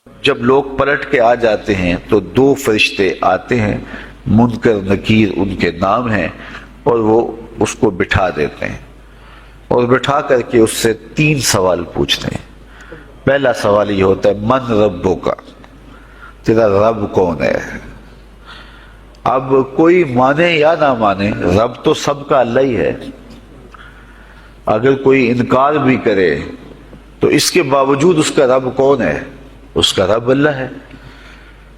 جب لوگ پلٹ کے آ جاتے ہیں تو دو فرشتے آتے ہیں، منکر نکیر ان کے نام ہیں، اور وہ اس کو بٹھا دیتے ہیں اور بٹھا کر کے اس سے 3 سوال پوچھتے ہیں۔ پہلا سوال یہ ہوتا ہے من ربک، تیرا رب کون ہے؟ اب کوئی مانے یا نہ مانے، رب تو سب کا اللہ ہی ہے۔ اگر کوئی انکار بھی کرے تو اس کے باوجود اس کا رب کون ہے؟ اس کا رب اللہ ہے۔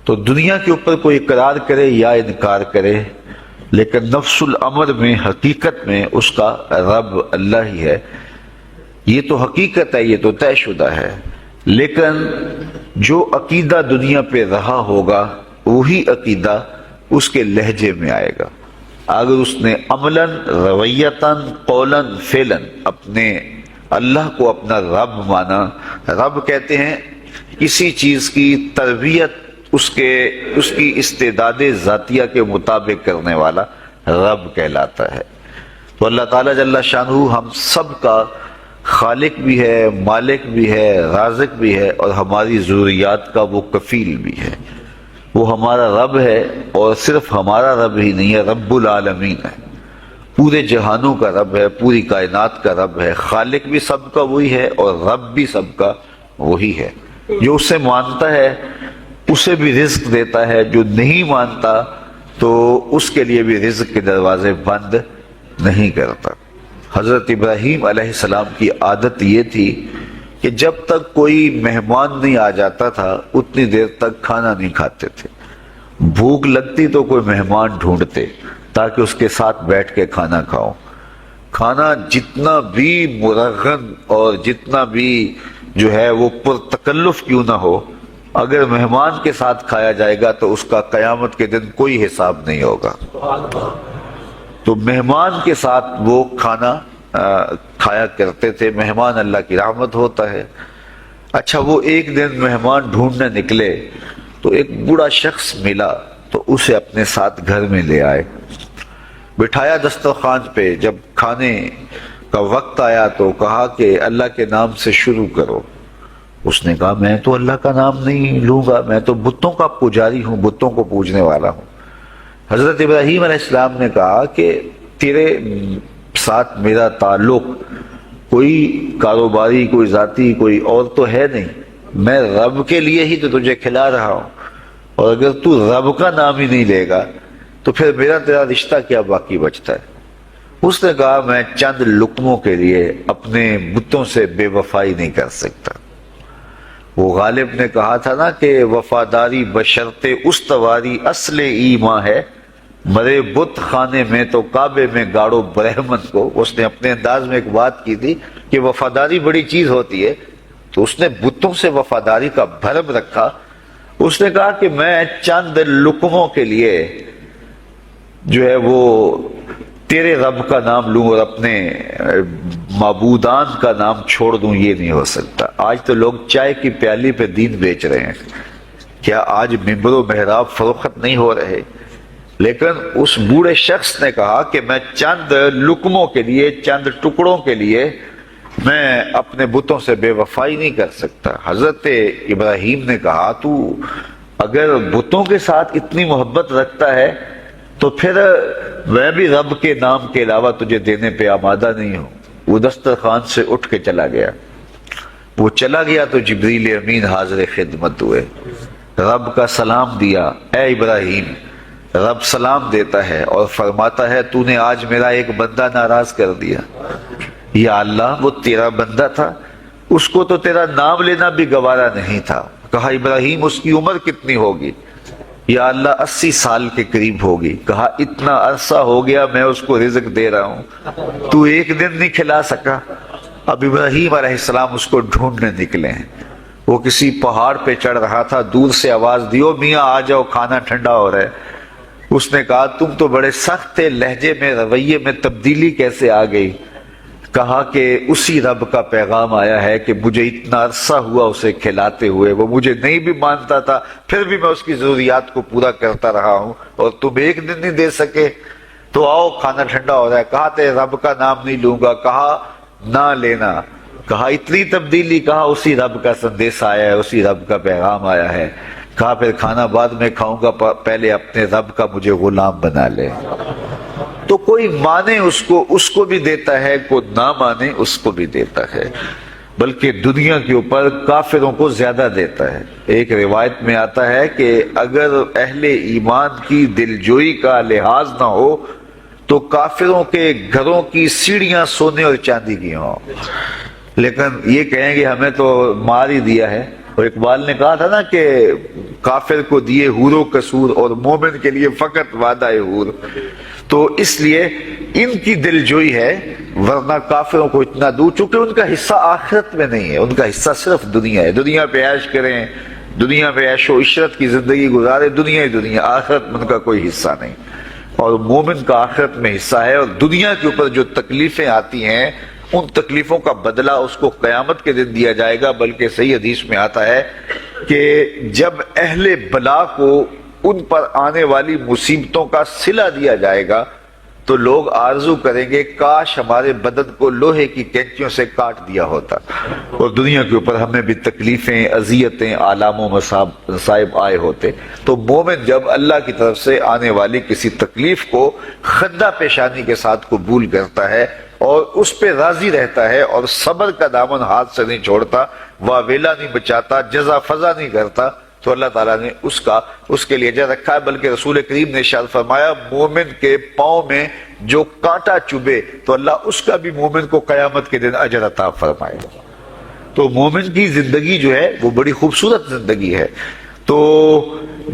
تو دنیا کے اوپر کوئی اقرار کرے یا انکار کرے، لیکن نفس الامر میں، حقیقت میں اس کا رب اللہ ہی ہے۔ یہ تو حقیقت ہے، یہ تو طے شدہ ہے۔ لیکن جو عقیدہ دنیا پہ رہا ہوگا وہی عقیدہ اس کے لہجے میں آئے گا۔ اگر اس نے عملاً، رویتاً، قولاً، فعلاً اپنے اللہ کو اپنا رب مانا، رب کہتے ہیں کسی چیز کی تربیت اس کی استعداد ذاتیہ کے مطابق کرنے والا رب کہلاتا ہے۔ تو اللہ تعالیٰ جل شانہ ہم سب کا خالق بھی ہے، مالک بھی ہے، رازق بھی ہے، اور ہماری ضروریات کا وہ کفیل بھی ہے۔ وہ ہمارا رب ہے، اور صرف ہمارا رب ہی نہیں ہے، رب العالمین ہے، پورے جہانوں کا رب ہے، پوری کائنات کا رب ہے۔ خالق بھی سب کا وہی ہے اور رب بھی سب کا وہی ہے۔ جو اسے مانتا ہے اسے بھی رزق دیتا ہے، جو نہیں مانتا تو اس کے لیے بھی رزق کے دروازے بند نہیں کرتا۔ حضرت ابراہیم علیہ السلام کی عادت یہ تھی کہ جب تک کوئی مہمان نہیں آ جاتا تھا اتنی دیر تک کھانا نہیں کھاتے تھے۔ بھوک لگتی تو کوئی مہمان ڈھونڈتے تاکہ اس کے ساتھ بیٹھ کے کھانا کھاؤ۔ کھانا جتنا بھی مرغن اور جتنا بھی جو ہے وہ پرتکلف کیوں نہ ہو، اگر مہمان کے ساتھ کھایا جائے گا تو اس کا قیامت کے دن کوئی حساب نہیں ہوگا۔ تو مہمان کے ساتھ وہ کھانا کھایا کرتے تھے۔ مہمان اللہ کی رحمت ہوتا ہے۔ اچھا، وہ ایک دن مہمان ڈھونڈنے نکلے تو ایک بوڑھا شخص ملا تو اسے اپنے ساتھ گھر میں لے آئے، بٹھایا دسترخوان پہ۔ جب کھانے کا وقت آیا تو کہا کہ اللہ کے نام سے شروع کرو۔ اس نے کہا میں تو اللہ کا نام نہیں لوں گا، میں تو بتوں کا پجاری ہوں، بتوں کو پوجنے والا ہوں۔ حضرت ابراہیم علیہ السلام نے کہا کہ تیرے ساتھ میرا تعلق کوئی کاروباری، کوئی ذاتی، کوئی اور تو ہے نہیں، میں رب کے لیے ہی تو تجھے کھلا رہا ہوں، اور اگر تو رب کا نام ہی نہیں لے گا تو پھر میرا تیرا رشتہ کیا باقی بچتا ہے؟ اس نے کہا میں چند لقموں کے لیے اپنے بتوں سے بے وفائی نہیں کر سکتا۔ وہ غالب نے کہا تھا نا کہ وفاداری بشرط استواری اصل ایمان ہے، مرے بت خانے میں تو کعبے میں گاڑو برہمن کو۔ اس نے اپنے انداز میں ایک بات کی تھی کہ وفاداری بڑی چیز ہوتی ہے، تو اس نے بتوں سے وفاداری کا بھرم رکھا۔ اس نے کہا کہ میں چند لقموں کے لیے جو ہے وہ تیرے رب کا نام لوں اور اپنے معبودان کا نام چھوڑ دوں، یہ نہیں ہو سکتا۔ آج تو لوگ چائے کی پیالی پہ دین بیچ رہے ہیں، کیا آج ممبر و محراب فروخت نہیں ہو رہے؟ لیکن اس بوڑھے شخص نے کہا کہ میں چند لقموں کے لیے، چند ٹکڑوں کے لیے میں اپنے بتوں سے بے وفائی نہیں کر سکتا۔ حضرت ابراہیم نے کہا تو اگر بتوں کے ساتھ اتنی محبت رکھتا ہے تو پھر میں بھی رب کے نام کے علاوہ تجھے دینے پہ آمادہ نہیں ہوں۔ وہ دسترخوان سے اٹھ کے چلا گیا۔ وہ چلا گیا تو جبریل امین حاضر خدمت ہوئے، رب کا سلام دیا، اے ابراہیم۔ رب سلام دیتا ہے اور فرماتا ہے تو نے آج میرا ایک بندہ ناراض کر دیا۔ یا اللہ، وہ تیرا بندہ تھا، اس کو تو تیرا نام لینا بھی گوارا نہیں تھا۔ کہا ابراہیم اس کی عمر کتنی ہوگی؟ یا اللہ 80 سال کے قریب ہوگی۔ کہا اتنا عرصہ ہو گیا میں اس کو رزق دے رہا ہوں، تو ایک دن نہیں کھلا سکا۔ اب ابراہیم علیہ السلام اس کو ڈھونڈنے نکلے ہیں۔ وہ کسی پہاڑ پہ چڑھ رہا تھا، دور سے آواز دیو میاں آ جاؤ، کھانا ٹھنڈا ہو رہا ہے۔ اس نے کہا تم تو بڑے سخت تھے، لہجے میں، رویے میں تبدیلی کیسے آ گئی؟ کہا کہ اسی رب کا پیغام آیا ہے کہ مجھے اتنا عرصہ ہوا اسے کھلاتے ہوئے، وہ مجھے نہیں بھی مانتا تھا، پھر بھی میں اس کی ضروریات کو پورا کرتا رہا ہوں، اور تم ایک دن نہیں دے سکے، تو آؤ کھانا ٹھنڈا ہو رہا ہے۔ کہا تیرے رب کا نام نہیں لوں گا، کہا نہ لینا، کہا اتنی تبدیلی، کہا اسی رب کا سندیس آیا ہے، اسی رب کا پیغام آیا ہے۔ کہا پھر کھانا بعد میں کھاؤں گا، پہلے اپنے رب کا مجھے غلام بنا لے۔ تو کوئی مانے اس کو بھی دیتا ہے، کوئی نہ مانے اس کو بھی دیتا ہے، بلکہ دنیا کے اوپر کافروں کو زیادہ دیتا ہے۔ ایک روایت میں آتا ہے کہ اگر اہل ایمان کی دلجوئی کا لحاظ نہ ہو تو کافروں کے گھروں کی سیڑھیاں سونے اور چاندی کی ہوں، لیکن یہ کہیں گے ہمیں تو مار ہی دیا ہے۔ اور اقبال نے کہا تھا نا کہ کافر کو دیے حور و قصور اور مومن کے لیے فقط وعدہ حور۔ تو اس لیے ان کی دلجوئی ہے، ورنہ کافروں کو اتنا دور، چونکہ ان کا حصہ آخرت میں نہیں ہے، ان کا حصہ صرف دنیا ہے۔ دنیا پہ عیش کریں، دنیا پہ عیش و عشرت کی زندگی گزارے، دنیا ہی دنیا، آخرت میں ان کا کوئی حصہ نہیں۔ اور مومن کا آخرت میں حصہ ہے، اور دنیا کے اوپر جو تکلیفیں آتی ہیں ان تکلیفوں کا بدلہ اس کو قیامت کے دن دیا جائے گا۔ بلکہ صحیح حدیث میں آتا ہے کہ جب اہل بلا کو ان پر آنے والی مصیبتوں کا صلہ دیا جائے گا تو لوگ آرزو کریں گے کاش ہمارے بدن کو لوہے کی کینچیوں سے کاٹ دیا ہوتا، اور دنیا کے اوپر ہمیں بھی تکلیفیں، اذیتیں، آلام و مصائب آئے ہوتے۔ تو مومن جب اللہ کی طرف سے آنے والی کسی تکلیف کو خندہ پیشانی کے ساتھ قبول کرتا ہے اور اس پہ راضی رہتا ہے اور صبر کا دامن ہاتھ سے نہیں چھوڑتا، واویلا نہیں بچاتا، جزا فضا نہیں کرتا، تو اللہ تعالیٰ نے اس کے لیے اجر رکھا ہے۔ بلکہ رسول کریم نے ارشاد فرمایا مومن کے پاؤں میں جو کانٹا چبھے تو اللہ اس کا بھی مومن کو قیامت کے دن اجر عطا فرمائے گا۔ تو مومن کی زندگی جو ہے وہ بڑی خوبصورت زندگی ہے۔ تو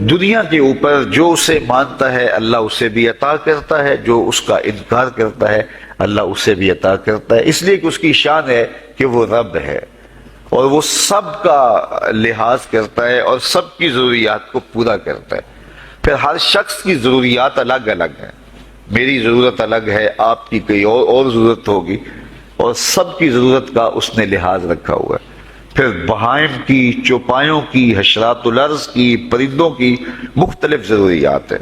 دنیا کے اوپر جو اسے مانتا ہے اللہ اسے بھی عطا کرتا ہے، جو اس کا انکار کرتا ہے اللہ اسے بھی عطا کرتا ہے، اس لیے کہ اس کی شان ہے کہ وہ رب ہے اور وہ سب کا لحاظ کرتا ہے اور سب کی ضروریات کو پورا کرتا ہے۔ پھر ہر شخص کی ضروریات الگ الگ ہیں، میری ضرورت الگ ہے، آپ کی کوئی اور ضرورت ہوگی، اور سب کی ضرورت کا اس نے لحاظ رکھا ہوا ہے۔ پھر بہائم کی، چوپایوں کی، حشرات الارض کی، پرندوں کی مختلف ضروریات ہیں۔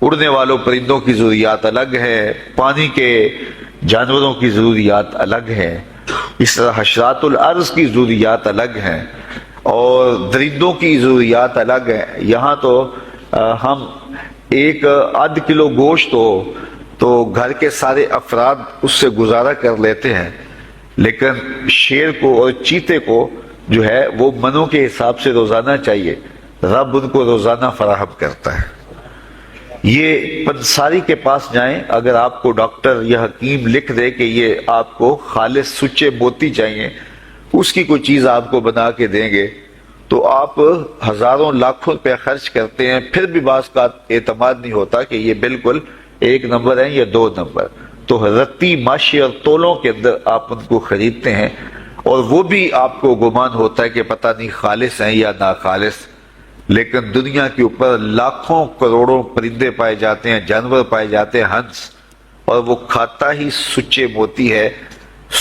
اڑنے والوں پرندوں کی ضروریات الگ ہے، پانی کے جانوروں کی ضروریات الگ ہیں، اس طرح حشرات الارض کی ضروریات الگ ہیں اور درندوں کی ضروریات الگ ہیں۔ یہاں تو ہم ایک آدھ کلو گوشت ہو تو گھر کے سارے افراد اس سے گزارا کر لیتے ہیں، لیکن شیر کو اور چیتے کو جو ہے وہ منوں کے حساب سے روزانہ چاہیے، رب ان کو روزانہ فراہم کرتا ہے۔ یہ پنساری کے پاس جائیں، اگر آپ کو ڈاکٹر یا حکیم لکھ دے کہ یہ آپ کو خالص سچے موتی چاہیے، اس کی کوئی چیز آپ کو بنا کے دیں گے تو آپ ہزاروں لاکھوں روپے خرچ کرتے ہیں، پھر بھی بعض کا اعتماد نہیں ہوتا کہ یہ بالکل 1 نمبر ہے یا 2 نمبر۔ تو رتی ماشی اور تولوں کے اندر آپ ان کو خریدتے ہیں اور وہ بھی آپ کو گمان ہوتا ہے کہ پتہ نہیں خالص ہیں یا ناخالص، لیکن دنیا کے اوپر لاکھوں کروڑوں پرندے پائے جاتے ہیں، جانور پائے جاتے ہیں، ہنس، اور وہ کھاتا ہی سچے موتی ہے۔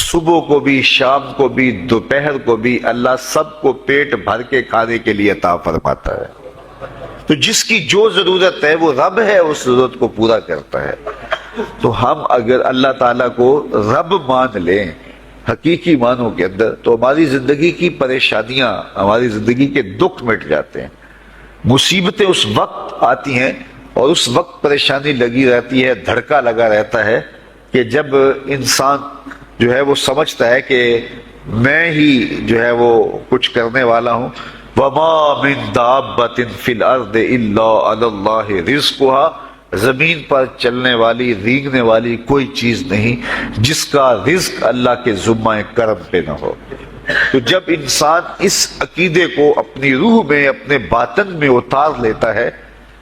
صبح کو بھی، شام کو بھی، دوپہر کو بھی اللہ سب کو پیٹ بھر کے کھانے کے لیے عطا فرماتا ہے۔ تو جس کی جو ضرورت ہے وہ رب ہے، اس ضرورت کو پورا کرتا ہے۔ تو ہم اگر اللہ تعالیٰ کو رب مان لیں حقیقی معنوں کے اندر تو ہماری زندگی کی پریشانیاں، ہماری زندگی کے دکھ مٹ جاتے ہیں۔ مصیبتیں اس وقت آتی ہیں اور اس وقت پریشانی لگی رہتی ہے، دھڑکا لگا رہتا ہے کہ جب انسان جو ہے وہ سمجھتا ہے کہ میں ہی جو ہے وہ کچھ کرنے والا ہوں۔ وَمَا مِن دَابَّةٍ فِي الْأَرْضِ إِلَّا عَلَى اللَّهِ رِزْقُهَا، زمین پر چلنے والی، رینگنے والی کوئی چیز نہیں جس کا رزق اللہ کے ذمہ کرم پہ نہ ہو۔ تو جب انسان اس عقیدے کو اپنی روح میں، اپنے باطن میں اتار لیتا ہے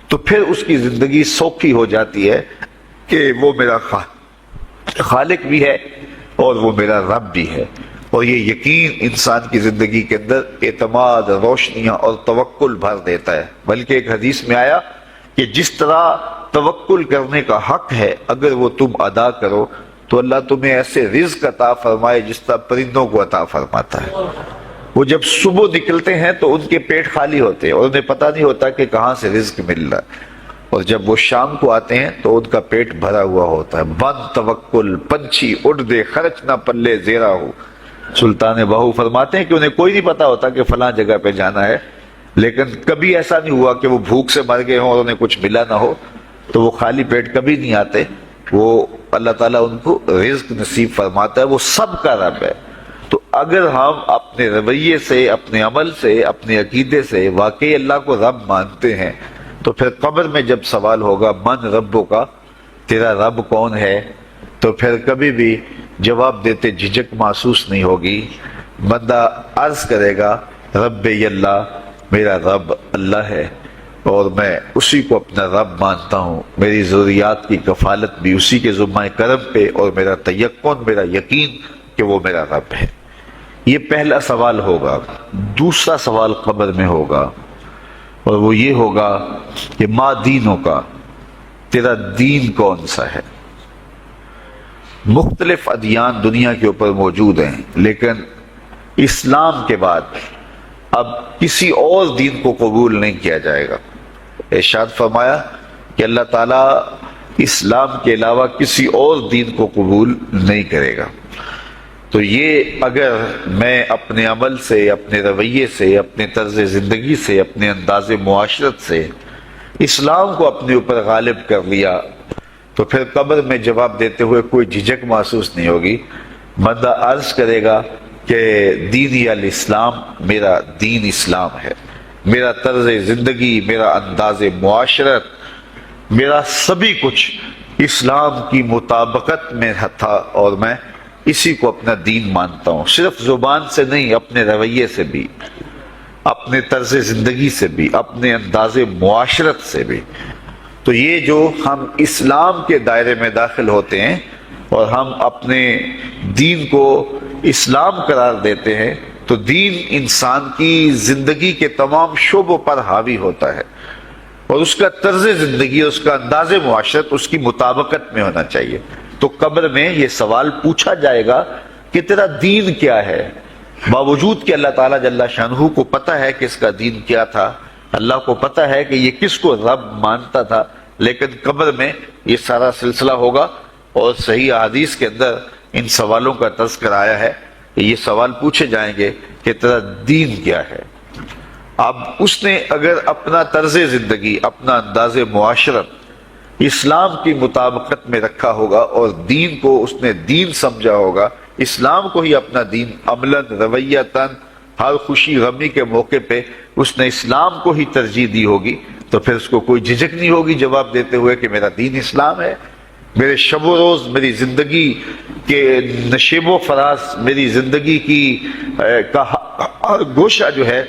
تو پھر اس کی زندگی سوکھی ہو جاتی ہے کہ وہ میرا خالق بھی ہے اور وہ میرا رب بھی ہے۔ اور یہ یقین انسان کی زندگی کے اندر اعتماد، روشنیاں اور توکل بھر دیتا ہے۔ بلکہ ایک حدیث میں آیا کہ جس طرح توکل کرنے کا حق ہے اگر وہ تم ادا کرو تو اللہ تمہیں ایسے رزق عطا فرمائے جس طرح پرندوں کو عطا فرماتا ہے۔ وہ جب صبح نکلتے ہیں تو ان کے پیٹ خالی ہوتے ہیں اور انہیں پتہ نہیں ہوتا کہ کہاں سے رزق مل رہا ہے، اور جب وہ شام کو آتے ہیں تو ان کا پیٹ بھرا ہوا ہوتا ہے۔ بند توکل، پنچھی اڑ دے خرچ نہ پلے زیرا ہو، سلطان بہو فرماتے ہیں کہ انہیں کوئی نہیں پتا ہوتا کہ فلاں جگہ پہ جانا ہے، لیکن کبھی ایسا نہیں ہوا کہ وہ بھوک سے مر گئے ہوں اور انہیں کچھ ملا نہ ہو، تو وہ خالی پیٹ کبھی نہیں آتے. وہ اللہ تعالیٰ ان کو رزق نصیب فرماتا ہے، وہ سب کا رب ہے. تو اگر ہم اپنے رویے سے، اپنے عمل سے، اپنے عقیدے سے واقعی اللہ کو رب مانتے ہیں، تو پھر قبر میں جب سوال ہوگا من ربو کا، تیرا رب کون ہے، تو پھر کبھی بھی جواب دیتے جھجک محسوس نہیں ہوگی. بندہ عرض کرے گا رب اللہ، میرا رب اللہ ہے اور میں اسی کو اپنا رب مانتا ہوں، میری ضروریات کی کفالت بھی اسی کے ذمہ کرم پہ، اور میرا تیقن، میرا یقین کہ وہ میرا رب ہے. یہ پہلا سوال ہوگا. دوسرا سوال قبر میں ہوگا، اور وہ یہ ہوگا کہ ما دینوں کا، تیرا دین کون سا ہے. مختلف ادیان دنیا کے اوپر موجود ہیں، لیکن اسلام کے بعد اب کسی اور دین کو قبول نہیں کیا جائے گا. ارشاد فرمایا کہ اللہ تعالیٰ اسلام کے علاوہ کسی اور دین کو قبول نہیں کرے گا. تو یہ اگر میں اپنے عمل سے، اپنے رویے سے، اپنے طرز زندگی سے، اپنے انداز معاشرت سے اسلام کو اپنے اوپر غالب کر لیا، تو پھر قبر میں جواب دیتے ہوئے کوئی جھجک محسوس نہیں ہوگی. بندہ عرض کرے گا کہ دینی الاسلام، میرا دین اسلام ہے، میرا طرز زندگی، میرا انداز معاشرت، میرا سبھی کچھ اسلام کی مطابقت میں تھا، اور میں اسی کو اپنا دین مانتا ہوں. صرف زبان سے نہیں، اپنے رویے سے بھی، اپنے طرز زندگی سے بھی، اپنے انداز معاشرت سے بھی. تو یہ جو ہم اسلام کے دائرے میں داخل ہوتے ہیں اور ہم اپنے دین کو اسلام قرار دیتے ہیں، تو دین انسان کی زندگی کے تمام شعبوں پر حاوی ہوتا ہے، اور اس کا طرز زندگی، اس کا انداز معاشرت اس کی مطابقت میں ہونا چاہیے. تو قبر میں یہ سوال پوچھا جائے گا کہ تیرا دین کیا ہے، باوجود کہ اللہ تعالیٰ جل شانہ کو پتہ ہے کہ اس کا دین کیا تھا، اللہ کو پتہ ہے کہ یہ کس کو رب مانتا تھا، لیکن قبر میں یہ سارا سلسلہ ہوگا. اور صحیح احادیث کے اندر ان سوالوں کا تذکر آیا ہے کہ یہ سوال پوچھے جائیں گے کہ تیرا دین کیا ہے. اب اس نے اگر اپنا طرز زندگی، اپنا انداز معاشرت اسلام کی مطابقت میں رکھا ہوگا، اور دین کو اس نے دین سمجھا ہوگا، اسلام کو ہی اپنا دین، عملاً، رویتاً، ہر خوشی غمی کے موقع پہ اس نے اسلام کو ہی ترجیح دی ہوگی، تو پھر اس کو کوئی جھجک نہیں ہوگی جواب دیتے ہوئے کہ میرا دین اسلام ہے. میرے شب و روز، میری زندگی کے نشیب و فراز، میری زندگی کی ہر گوشہ جو ہے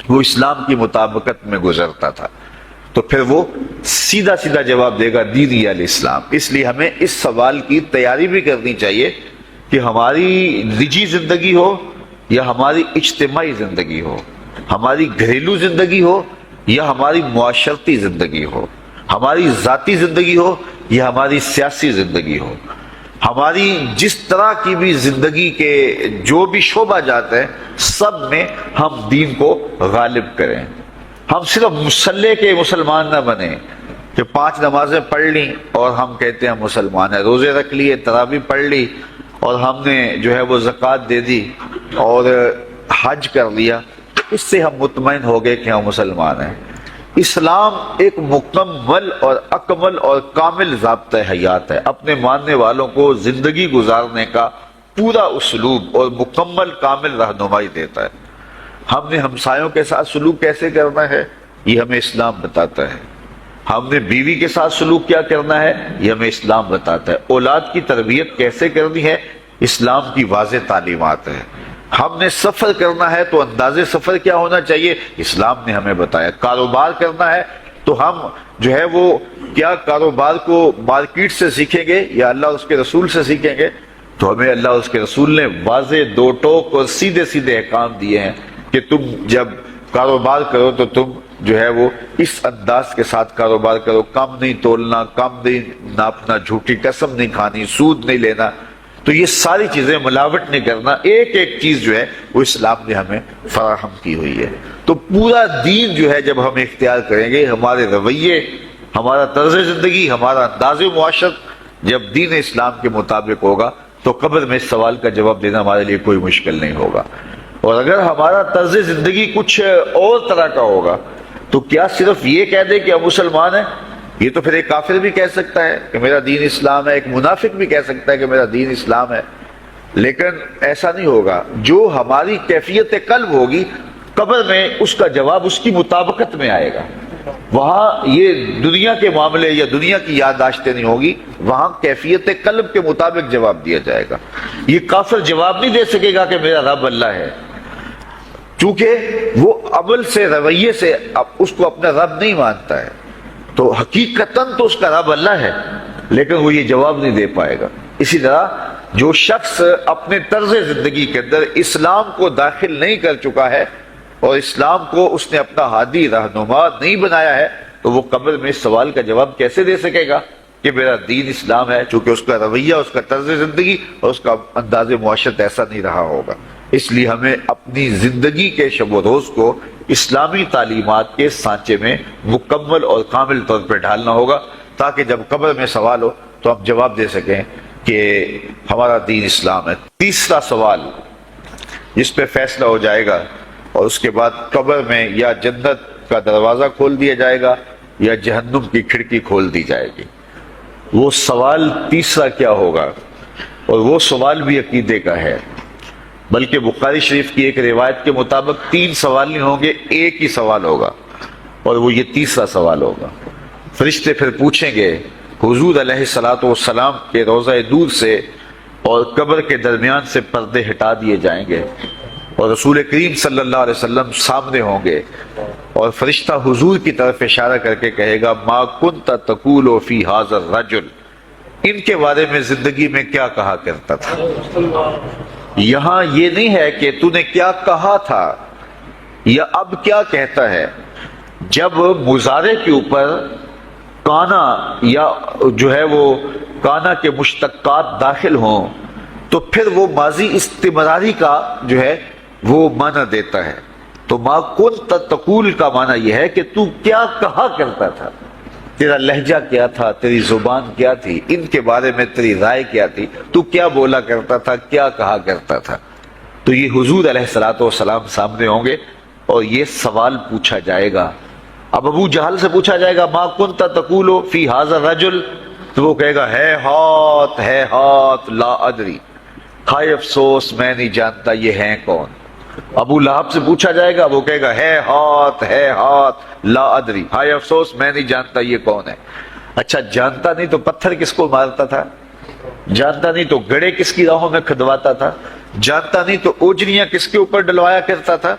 وہ اسلام کی مطابقت میں گزرتا تھا. تو پھر وہ سیدھا سیدھا جواب دے گا دینی الاسلام. اس لیے ہمیں اس سوال کی تیاری بھی کرنی چاہیے کہ ہماری نجی زندگی ہو یا ہماری اجتماعی زندگی ہو، ہماری گھریلو زندگی ہو یا ہماری معاشرتی زندگی ہو، ہماری ذاتی زندگی ہو یا ہماری سیاسی زندگی ہو، ہماری جس طرح کی بھی زندگی کے جو بھی شعبہ جات ہیں، سب میں ہم دین کو غالب کریں. ہم صرف مسلح کے مسلمان نہ بنیں کہ 5 نمازیں پڑھ لیں اور ہم کہتے ہیں مسلمان ہیں، روزے رکھ لیے، تراویح پڑھ لی اور ہم نے جو ہے وہ زکوٰۃ دے دی اور حج کر لیا، اس سے ہم مطمئن ہو گئے کہ ہم مسلمان ہیں. اسلام ایک مکمل اور اکمل اور کامل ضابطہ حیات ہے، اپنے ماننے والوں کو زندگی گزارنے کا پورا اسلوب اور مکمل کامل رہنمائی دیتا ہے. ہم نے ہمسایوں کے ساتھ سلوک کیسے کرنا ہے یہ ہمیں اسلام بتاتا ہے. ہم نے بیوی کے ساتھ سلوک کیا کرنا ہے یہ ہمیں اسلام بتاتا ہے. اولاد کی تربیت کیسے کرنی ہے اسلام کی واضح تعلیمات ہے. ہم نے سفر کرنا ہے تو انداز سفر کیا ہونا چاہیے اسلام نے ہمیں بتایا. کاروبار کرنا ہے تو ہم جو ہے وہ کیا کاروبار کو مارکیٹ سے سیکھیں گے یا اللہ اور اس کے رسول سے سیکھیں گے، تو ہمیں اللہ اور اس کے رسول نے واضح 2 ٹوک اور سیدھے سیدھے احکام دیے ہیں کہ تم جب کاروبار کرو تو تم جو ہے وہ اس انداز کے ساتھ کاروبار کرو، کم نہیں تولنا، کم نہیں ناپنا، جھوٹی قسم نہیں کھانی، سود نہیں لینا. تو یہ ساری چیزیں، ملاوٹ نہیں کرنا، ایک ایک چیز جو ہے وہ اسلام نے ہمیں فراہم کی ہوئی ہے. تو پورا دین جو ہے جب ہم اختیار کریں گے، ہمارے رویے، ہمارا طرز زندگی، ہمارا انداز معاشرت جب دین اسلام کے مطابق ہوگا تو قبر میں اس سوال کا جواب دینا ہمارے لیے کوئی مشکل نہیں ہوگا۔ اور اگر ہمارا طرز زندگی کچھ اور طرح کا ہوگا تو کیا صرف یہ کہہ دے کہ ہم مسلمان ہیں؟ یہ تو پھر ایک کافر بھی کہہ سکتا ہے کہ میرا دین اسلام ہے، ایک منافق بھی کہہ سکتا ہے کہ میرا دین اسلام ہے، لیکن ایسا نہیں ہوگا۔ جو ہماری کیفیت قلب ہوگی قبر میں اس کا جواب اس کی مطابقت میں آئے گا۔ وہاں یہ دنیا کے معاملے یا دنیا کی یادداشتیں نہیں ہوگی، وہاں کیفیت قلب کے مطابق جواب دیا جائے گا۔ یہ کافر جواب نہیں دے سکے گا کہ میرا رب اللہ ہے، چونکہ وہ عمل سے، رویے سے اس کو اپنا رب نہیں مانتا ہے، تو حقیقتاً تو اس کا رب اللہ ہے، لیکن وہ یہ جواب نہیں دے پائے گا۔ اسی طرح جو شخص اپنے طرز زندگی کے اندر اسلام کو داخل نہیں کر چکا ہے اور اسلام کو اس نے اپنا ہادی رہنما نہیں بنایا ہے، تو وہ قبر میں اس سوال کا جواب کیسے دے سکے گا کہ میرا دین اسلام ہے، چونکہ اس کا رویہ، اس کا طرز زندگی اور اس کا انداز معاشرت ایسا نہیں رہا ہوگا۔ اس لیے ہمیں اپنی زندگی کے شب و روز کو اسلامی تعلیمات کے سانچے میں مکمل اور کامل طور پہ ڈھالنا ہوگا، تاکہ جب قبر میں سوال ہو تو ہم جواب دے سکیں کہ ہمارا دین اسلام ہے۔ تیسرا سوال جس پہ فیصلہ ہو جائے گا، اور اس کے بعد قبر میں یا جنت کا دروازہ کھول دیا جائے گا یا جہنم کی کھڑکی کھول دی جائے گی، وہ سوال تیسرا کیا ہوگا؟ اور وہ سوال بھی عقیدے کا ہے، بلکہ بخاری شریف کی ایک روایت کے مطابق 3 سوال نہیں ہوں گے، ایک ہی سوال ہوگا، اور وہ یہ تیسرا سوال ہوگا۔ فرشتے پھر پوچھیں گے حضور علیہ الصلوۃ والسلام کے روضہ دور سے اور قبر کے درمیان سے پردے ہٹا دیے جائیں گے، اور رسول کریم صلی اللہ علیہ وسلم سامنے ہوں گے، اور فرشتہ حضور کی طرف اشارہ کر کے کہے گا ما کنت تقول فی ھذا الرجل، ان کے بارے میں زندگی میں کیا کہا کرتا تھا۔ یہاں یہ نہیں ہے کہ تو نے کیا کہا تھا یا اب کیا کہتا ہے۔ جب مضارع کے اوپر کانا یا جو ہے وہ کانا کے مشتقات داخل ہوں تو پھر وہ ماضی استمراری کا جو ہے وہ معنی دیتا ہے۔ تو ما کنت تقول کا معنی یہ ہے کہ تو کیا کہا کرتا تھا، تیرا لہجہ کیا تھا، تیری زبان کیا تھی، ان کے بارے میں تیری رائے کیا تھی، تو کیا بولا کرتا تھا، کیا کہا کرتا تھا۔ تو یہ حضور علیہ الصلوۃ والسلام سامنے ہوں گے اور یہ سوال پوچھا جائے گا۔ اب ابو جہل سے پوچھا جائے گا ما کنت تقول فی ھذا الرجل، تو وہ کہے گا ہے ہاتھ لا ادری، ہائے افسوس میں نہیں جانتا یہ ہیں کون۔ ابو لہب سے پوچھا جائے گا، وہ کہے گا ہے ہاتھ لا ادری، ہائے افسوس میں نہیں جانتا یہ کون ہے۔ اچھا جانتا نہیں تو پتھر کس کو مارتا تھا، جانتا نہیں تو گڑے کس کی راہوں میں کھدواتا تھا، جانتا نہیں تو اوجریاں کس کے اوپر ڈلوایا کرتا تھا۔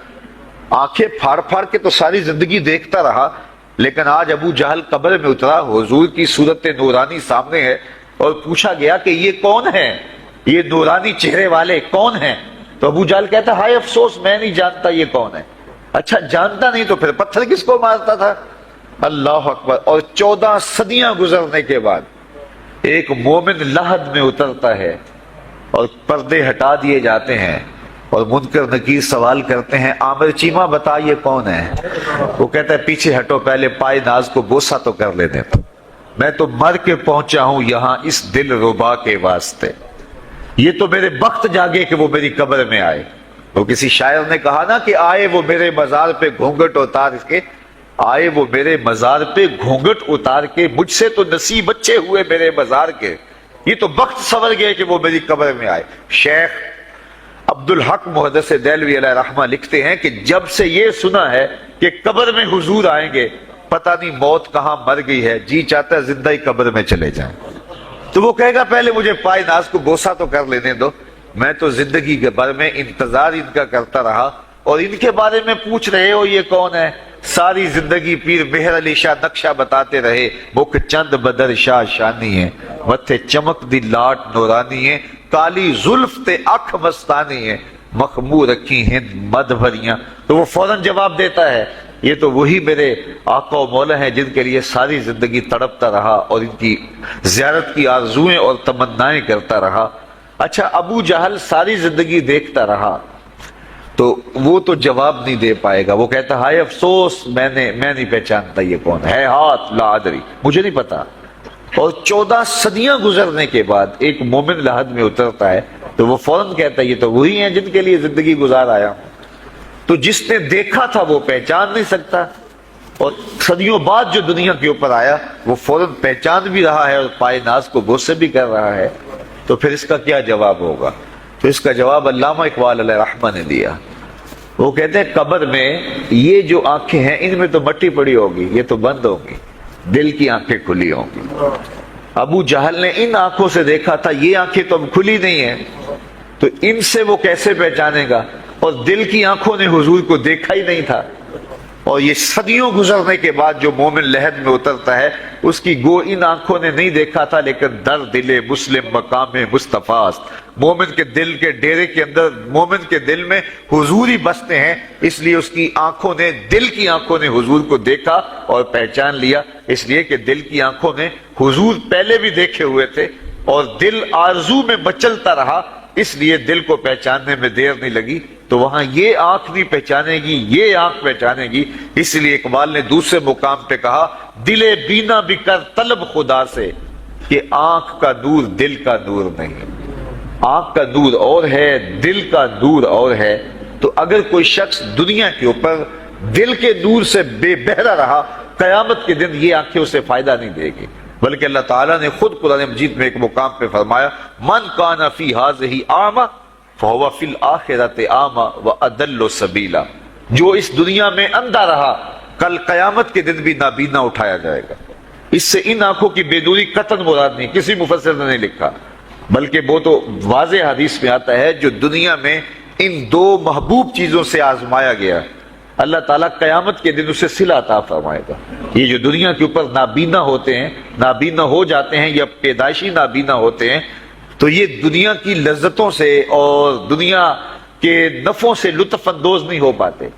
آنکھیں پھاڑ پھاڑ کے تو ساری زندگی دیکھتا رہا، لیکن آج ابو جہل قبر میں اترا، حضور کی صورت نورانی سامنے ہے، اور پوچھا گیا کہ یہ کون ہے، یہ نورانی چہرے والے کون ہیں؟ تو ابو جہل کہتا ہے ہائے افسوس میں نہیں جانتا یہ کون ہے۔ اچھا جانتا نہیں تو پھر پتھر کس کو مارتا تھا؟ اللہ اکبر۔ اور 14 صدیاں گزرنے کے بعد ایک مومن لحد میں اترتا ہے اور پردے ہٹا دیے جاتے ہیں، اور منکر نکیر سوال کرتے ہیں عامر چیمہ بتا یہ کون ہے؟ وہ کہتا ہے پیچھے ہٹو، پہلے پائے ناز کو بوسہ تو کر لینے دو، میں تو مر کے پہنچا ہوں یہاں اس دل ربا کے واسطے، یہ تو میرے بخت جاگے کہ وہ میری قبر میں آئے۔ وہ کسی شاعر نے کہا نا کہ آئے وہ میرے مزار پہ گھونگھٹ اتار کے، آئے وہ میرے مزار پہ گھونگھٹ اتار کے، مجھ سے تو نصیب اچھے ہوئے میرے مزار کے، یہ تو بخت سنور گئے کہ وہ میری قبر میں آئے۔ شیخ عبدالحق محدث دہلوی علیہ رحمہ لکھتے ہیں کہ جب سے یہ سنا ہے کہ قبر میں حضور آئیں گے، پتہ نہیں موت کہاں مر گئی ہے، جی چاہتا ہے زندہ ہی قبر میں چلے جائیں۔ تو وہ کہے گا پہلے مجھے پائے ناز کو بوسہ تو کر لینے دو، میں تو زندگی کے بھر میں انتظار ان کا کرتا رہا، اور ان کے بارے میں پوچھ رہے ہو یہ کون ہے؟ ساری زندگی پیر مہر علی شاہ نقشہ بتاتے رہے، مکھ چند بدر شاہ شانی ہے، متھے چمک دی لاٹ نورانی ہے، کالی زلف تے اکھ مستانی ہے، مخمور رکھی ہند مد بھریاں۔ تو وہ فوراً جواب دیتا ہے یہ تو وہی میرے آقا و مولا ہیں جن کے لیے ساری زندگی تڑپتا رہا اور ان کی زیارت کی آرزوئیں اور تمنائیں کرتا رہا۔ اچھا ابو جہل ساری زندگی دیکھتا رہا تو وہ تو جواب نہیں دے پائے گا، وہ کہتا ہائے افسوس میں نہیں پہچانتا یہ کون ہے، ہاتھ لا ادری، مجھے نہیں پتا۔ اور 14 صدیاں گزرنے کے بعد ایک مومن لحد میں اترتا ہے تو وہ فوراً کہتا ہے یہ تو وہی ہیں جن کے لیے زندگی گزار آیا ہوں۔ تو جس نے دیکھا تھا وہ پہچان نہیں سکتا، اور صدیوں بعد جو دنیا کے اوپر آیا وہ فوراً پہچان بھی رہا ہے اور پائے ناز کو بوسے بھی کر رہا ہے۔ تو پھر اس کا کیا جواب ہوگا؟ تو اس کا جواب علامہ اقبال علیہ رحمہ نے دیا۔ وہ کہتے ہیں قبر میں یہ جو آنکھیں ہیں ان میں تو مٹی پڑی ہوگی، یہ تو بند ہوگی، دل کی آنکھیں کھلی ہوں گی۔ ابو جہل نے ان آنکھوں سے دیکھا تھا، یہ آنکھیں تو اب کھلی نہیں ہیں، تو ان سے وہ کیسے پہچانے گا؟ اور دل کی آنکھوں نے حضور کو دیکھا ہی نہیں تھا۔ اور یہ صدیوں گزرنے کے بعد جو مومن لحد میں اترتا ہے اس کی گو ان آنکھوں نے نہیں دیکھا تھا، لیکن در دل مسلم مقام مصطفیٰ است، مومن کے دل کے ڈیرے کے اندر مومن کے دل میں حضور ہی بستے ہیں، اس لیے اس کی آنکھوں نے، دل کی آنکھوں نے حضور کو دیکھا اور پہچان لیا، اس لیے کہ دل کی آنکھوں نے حضور پہلے بھی دیکھے ہوئے تھے اور دل آرزو میں مچلتا رہا، اس لیے دل کو پہچاننے میں دیر نہیں لگی۔ تو وہاں یہ آنکھ نہیں پہچانے گی، یہ آنکھ پہچانے گی۔ اس لیے اقبال نے دوسرے مقام پہ کہا دل بینا بھی کر طلب خدا سے، کہ آنکھ کا نور دل کا نور نہیں۔ آنکھ کا نور اور ہے، دل کا نور اور ہے۔ تو اگر کوئی شخص دنیا کے اوپر دل کے نور سے بے بہرا رہا، قیامت کے دن یہ آنکھیں اسے فائدہ نہیں دے گی، بلکہ اللہ تعالیٰ نے خود قرآن مجید میں ایک مقام پہ فرمایا من کان فی ہذہ اعمی فہو فی الآخرۃ اعمی واضل سبیلا، جو اس دنیا میں اندھا رہا کل قیامت کے دن بھی نابینا اٹھایا جائے گا۔ اس سے ان آنکھوں کی بے نوری قطعاً مراد نہیں، کسی مفسر نے نہیں لکھا، بلکہ وہ تو واضح حدیث میں آتا ہے جو دنیا میں ان دو محبوب چیزوں سے آزمایا گیا، اللہ تعالیٰ قیامت کے دن اسے صلہ عطا فرمائے گا۔ یہ جو دنیا کے اوپر نابینا ہوتے ہیں، نابینا ہو جاتے ہیں یا پیدائشی نابینا ہوتے ہیں، تو یہ دنیا کی لذتوں سے اور دنیا کے نفعوں سے لطف اندوز نہیں ہو پاتے۔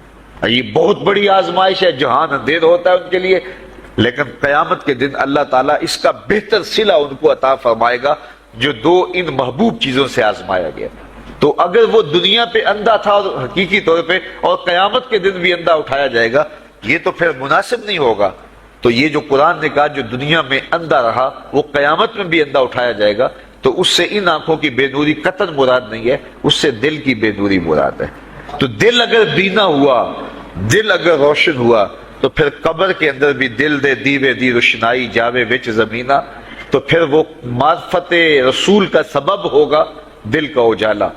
یہ بہت بڑی آزمائش ہے، جہان اندھیر ہوتا ہے ان کے لیے، لیکن قیامت کے دن اللہ تعالیٰ اس کا بہتر صلہ ان کو عطا فرمائے گا جو دو ان محبوب چیزوں سے آزمایا گیا۔ تو اگر وہ دنیا پہ اندھا تھا اور حقیقی طور پہ، اور قیامت کے دن بھی اندھا اٹھایا جائے گا، یہ تو پھر مناسب نہیں ہوگا۔ تو یہ جو قرآن نے کہا جو دنیا میں اندھا رہا وہ قیامت میں بھی اندھا اٹھایا جائے گا، تو اس سے ان آنکھوں کی بے نوری قطعاً مراد نہیں ہے، اس سے دل کی بے نوری مراد ہے۔ تو دل اگر بینا ہوا، دل اگر روشن ہوا، تو پھر قبر کے اندر بھی دل دے دیوے دی روشنائی جاوے وچ زمینہ، تو پھر وہ معرفت رسول کا سبب ہوگا دل کا اجالا،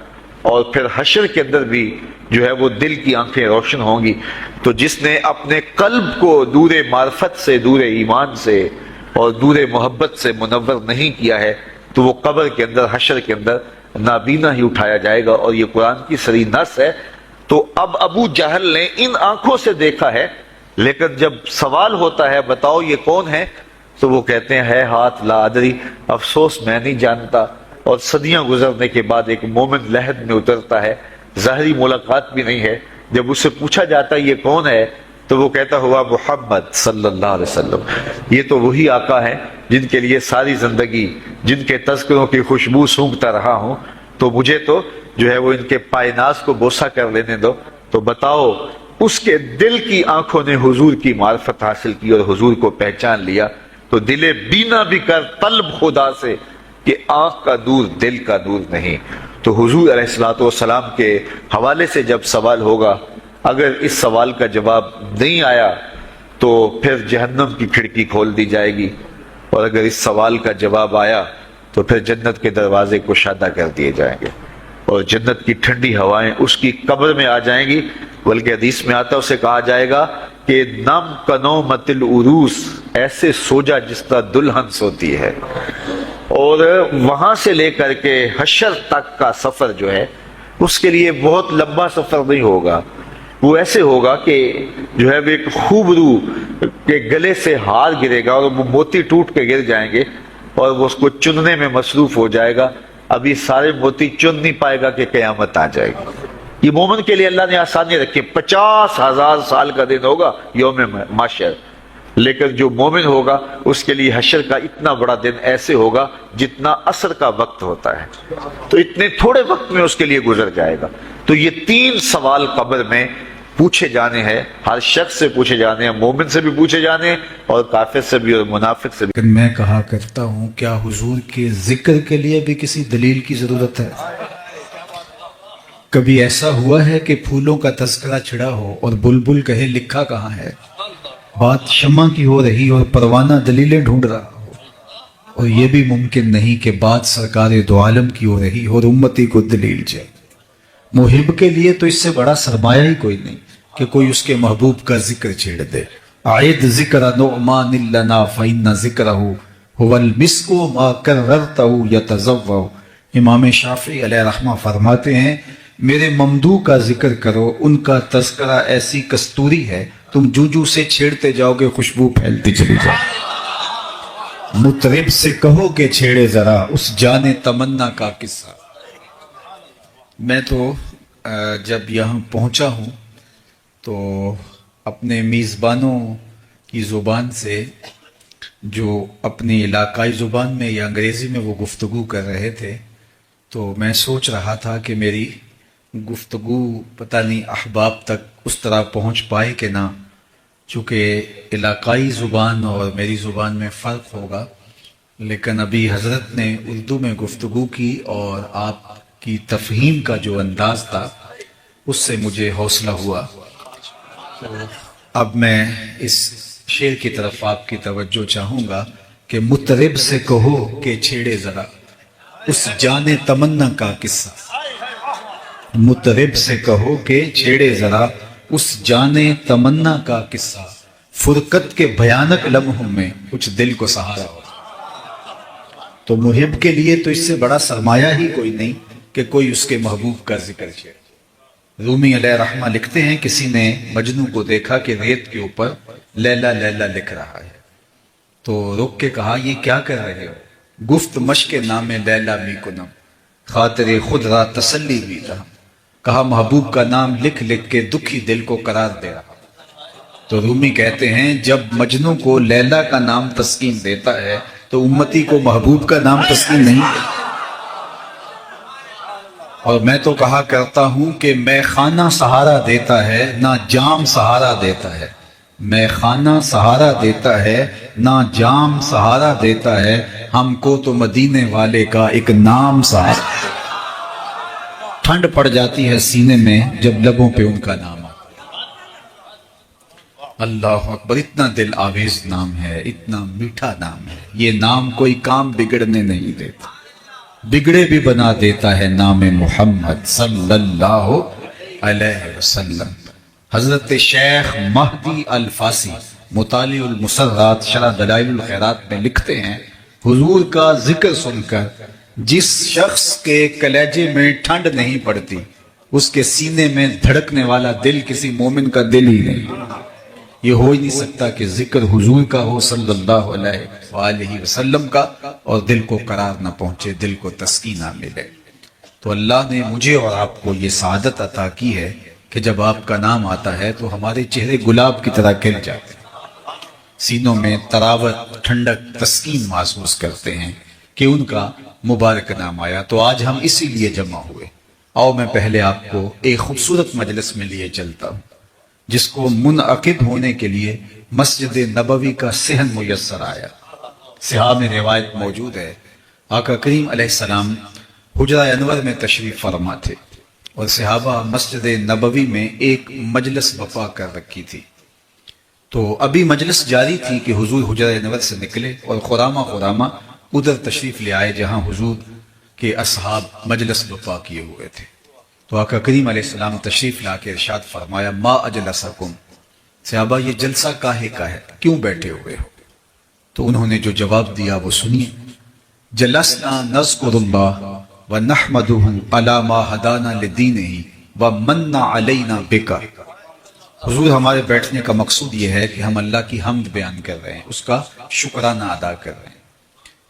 اور پھر حشر کے اندر بھی جو ہے وہ دل کی آنکھیں روشن ہوں گی۔ تو جس نے اپنے قلب کو نور معرفت سے، نور ایمان سے اور نور محبت سے منور نہیں کیا ہے، تو وہ قبر کے اندر، حشر کے اندر نابینا ہی اٹھایا جائے گا، اور یہ قرآن کی صریح نص ہے۔ تو اب ابو جہل نے ان آنکھوں سے دیکھا ہے، لیکن جب سوال ہوتا ہے بتاؤ یہ کون ہے، تو وہ کہتے ہیں ہے ہاتھ لا ادری، افسوس میں نہیں جانتا۔ اور صدیاں گزرنے کے بعد ایک مومن لحد میں اترتا ہے، ظاہری ملاقات بھی نہیں ہے، جب اس سے پوچھا جاتا ہے یہ کون ہے، تو وہ کہتا ہوا محمد صلی اللہ علیہ وسلم، یہ تو وہی آقا ہے جن کے لیے ساری زندگی، جن کے تذکروں کی خوشبو سونگھتا رہا ہوں، تو مجھے تو جو ہے وہ ان کے پائے ناز کو بوسہ کر لینے دو۔ تو بتاؤ اس کے دل کی آنکھوں نے حضور کی معرفت حاصل کی اور حضور کو پہچان لیا، تو دل بینا بھی کر طلب خدا سے، کہ آنکھ کا نور دل کا نور نہیں۔ تو حضور علیہ الصلوۃ والسلام کے حوالے سے جب سوال ہوگا، اگر اس سوال کا جواب نہیں آیا تو پھر جہنم کی کھڑکی کھول دی جائے گی، اور اگر اس سوال کا جواب آیا تو پھر جنت کے دروازے کشادہ کر دیے جائیں گے، اور جنت کی ٹھنڈی ہوائیں اس کی قبر میں آ جائیں گی۔ بلکہ حدیث میں آتا ہے اسے کہا جائے گا کہ نم کنومت العروس، ایسے سو جا جس طرح دلہن سوتی ہے۔ اور وہاں سے لے کر کے حشر تک کا سفر جو ہے اس کے لیے بہت لمبا سفر نہیں ہوگا، وہ ایسے ہوگا کہ جو ہے وہ ایک خوبرو کے گلے سے ہار گرے گا اور وہ موتی ٹوٹ کے گر جائیں گے، اور وہ اس کو چننے میں مصروف ہو جائے گا۔ ابھی سارے موتی چن نہیں پائے گا کہ قیامت آ جائے گی۔ یہ مومن کے لیے اللہ نے آسانی رکھی، 50,000 سال کا دن ہوگا یوم محشر، لیکن جو مومن ہوگا اس کے لیے حشر کا اتنا بڑا دن ایسے ہوگا جتنا عصر کا وقت ہوتا ہے، تو اتنے تھوڑے وقت میں اس کے لیے گزر جائے گا۔ تو یہ 3 سوال قبر میں پوچھے جانے ہیں، ہر شخص سے پوچھے جانے ہیں، مومن سے بھی پوچھے جانے ہیں اور کافر سے بھی اور منافق سے بھی۔ لیکن میں کہا کرتا ہوں کیا حضور کے ذکر کے لیے بھی کسی دلیل کی ضرورت ہے؟ کبھی ایسا ہوا ہے کہ پھولوں کا تذکرہ چھڑا ہو اور بلبل کہے لکھا کہاں ہے؟ بات شمع کی ہو رہی اور پروانہ دلیلیں ڈھونڈ رہا ہو، اور یہ بھی ممکن نہیں کہ بات سرکار دو عالم کی ہو رہی اور امتی کو دلیل چاہیے۔ محب کے لیے تو اس سے بڑا سرمایہ ہی کوئی نہیں کہ کوئی اس کے محبوب کا ذکر چھیڑ دے۔ عید ذکر نعمان لنا فإن ذکرہ هو المسک ما کررتہ یتزوع۔ امام شافعی علیہ رحمہ فرماتے ہیں میرے ممدوح کا ذکر کرو، ان کا تذکرہ ایسی کستوری ہے تم جو سے چھیڑتے جاؤ گے خوشبو پھیلتی چلی جائے۔ مطرب سے کہو کہ چھیڑے ذرا اس جان تمنا کا قصہ۔ میں تو جب یہاں پہنچا ہوں تو اپنے میزبانوں کی زبان سے جو اپنی علاقائی زبان میں یا انگریزی میں وہ گفتگو کر رہے تھے تو میں سوچ رہا تھا کہ میری گفتگو پتہ نہیں احباب تک اس طرح پہنچ پائے کہ نہ، چونکہ علاقائی زبان اور میری زبان میں فرق ہوگا، لیکن ابھی حضرت نے اردو میں گفتگو کی اور آپ کی تفہیم کا جو انداز تھا اس سے مجھے حوصلہ ہوا۔ تو اب میں اس شعر کی طرف آپ کی توجہ چاہوں گا کہ مطرب سے کہو کہ چھیڑے ذرا اس جان تمنا کا قصہ۔ مطرب سے کہو کہ چھیڑے ذرا اس جان تمنا کا قصہ، فرقت کے بھیانک لمحوں میں کچھ دل کو سہارا ہو۔ تو محب کے لیے تو اس سے بڑا سرمایہ ہی کوئی نہیں کہ کوئی اس کے محبوب کا ذکر چھیڑے۔ رومی علیہ رحمہ لکھتے ہیں کسی نے مجنوں کو دیکھا کہ ریت کے اوپر لیلا لیلا لکھ رہا ہے، تو رک کے کہا یہ کیا کر رہے ہو؟ گفت مشق نام لیلا می کنم خاطر خود را تسلی بھی رہا۔ کہا محبوب کا نام لکھ لکھ کے دکھی دل کو قرار دے رہا۔ تو رومی کہتے ہیں جب مجنوں کو لیلا کا نام تسکین دیتا ہے تو امتی کو محبوب کا نام تسکین نہیں دیتا۔ اور میں تو کہا کرتا ہوں کہ میں خانہ سہارا دیتا ہے نہ جام سہارا دیتا ہے، میں خانہ سہارا دیتا ہے نہ جام سہارا دیتا ہے، ہم کو تو مدینے والے کا ایک نام سہارا۔ ٹھنڈ پڑ جاتی ہے سینے میں جب لبوں پہ ان کا نام آتا ہے۔ اللہ اکبر، اتنا دل آویز نام ہے، اتنا میٹھا نام ہے۔ یہ نام کوئی کام بگڑنے نہیں دیتا، بگڑے بھی بنا دیتا ہے نام محمد صلی اللہ علیہ وسلم۔ حضرت شیخ مہدی الفاسی مطالع المسرات شرح دلائل الخیرات میں لکھتے ہیں حضور کا ذکر سن کر جس شخص کے کلیجے میں ٹھنڈ نہیں پڑتی اس کے سینے میں دھڑکنے والا دل کسی مومن کا دل ہی نہیں۔ یہ ہو ہی نہیں سکتا کہ ذکر حضور کا ہو صلی اللہ علیہ وآلہ وسلم کا اور دل کو قرار نہ پہنچے، دل کو تسکین نہ ملے۔ تو اللہ نے مجھے اور آپ کو یہ سعادت عطا کی ہے کہ جب آپ کا نام آتا ہے تو ہمارے چہرے گلاب کی طرح کھل جاتے ہیں، سینوں میں تراوت، ٹھنڈک، تسکین محسوس کرتے ہیں کہ ان کا مبارک نام آیا۔ تو آج ہم اسی لیے جمع ہوئے۔ آؤ میں پہلے آپ کو ایک خوبصورت مجلس میں لیے چلتا ہوں جس کو منعقد ہونے کے لیے مسجد نبوی کا صحن میسر آیا۔ صحاح میں روایت موجود ہے آقا کریم علیہ السلام حجرہ انور میں تشریف فرما تھے اور صحابہ مسجد نبوی میں ایک مجلس بپا کر رکھی تھی۔ تو ابھی مجلس جاری تھی کہ حضور حجرہ انور سے نکلے اور خرامہ خرامہ ادھر تشریف لے آئے جہاں حضور کے اصحاب مجلس بپا کیے ہوئے تھے۔ تو آقا کریم علیہ السلام تشریف لا کے ارشاد فرمایا ما اجلسکم، صحابہ یہ جلسہ کاہے کا ہے، کیوں بیٹھے ہوئے ہو؟ تو انہوں نے جو جواب دیا وہ سنیے۔ جلسنا نذکر اللہ ونحمدہ علی ما ہدانا لدینہ ومن علینا بک۔ حضور ہمارے بیٹھنے کا مقصود یہ ہے کہ ہم اللہ کی حمد بیان کر رہے ہیں، اس کا شکرانہ ادا کر رہے ہیں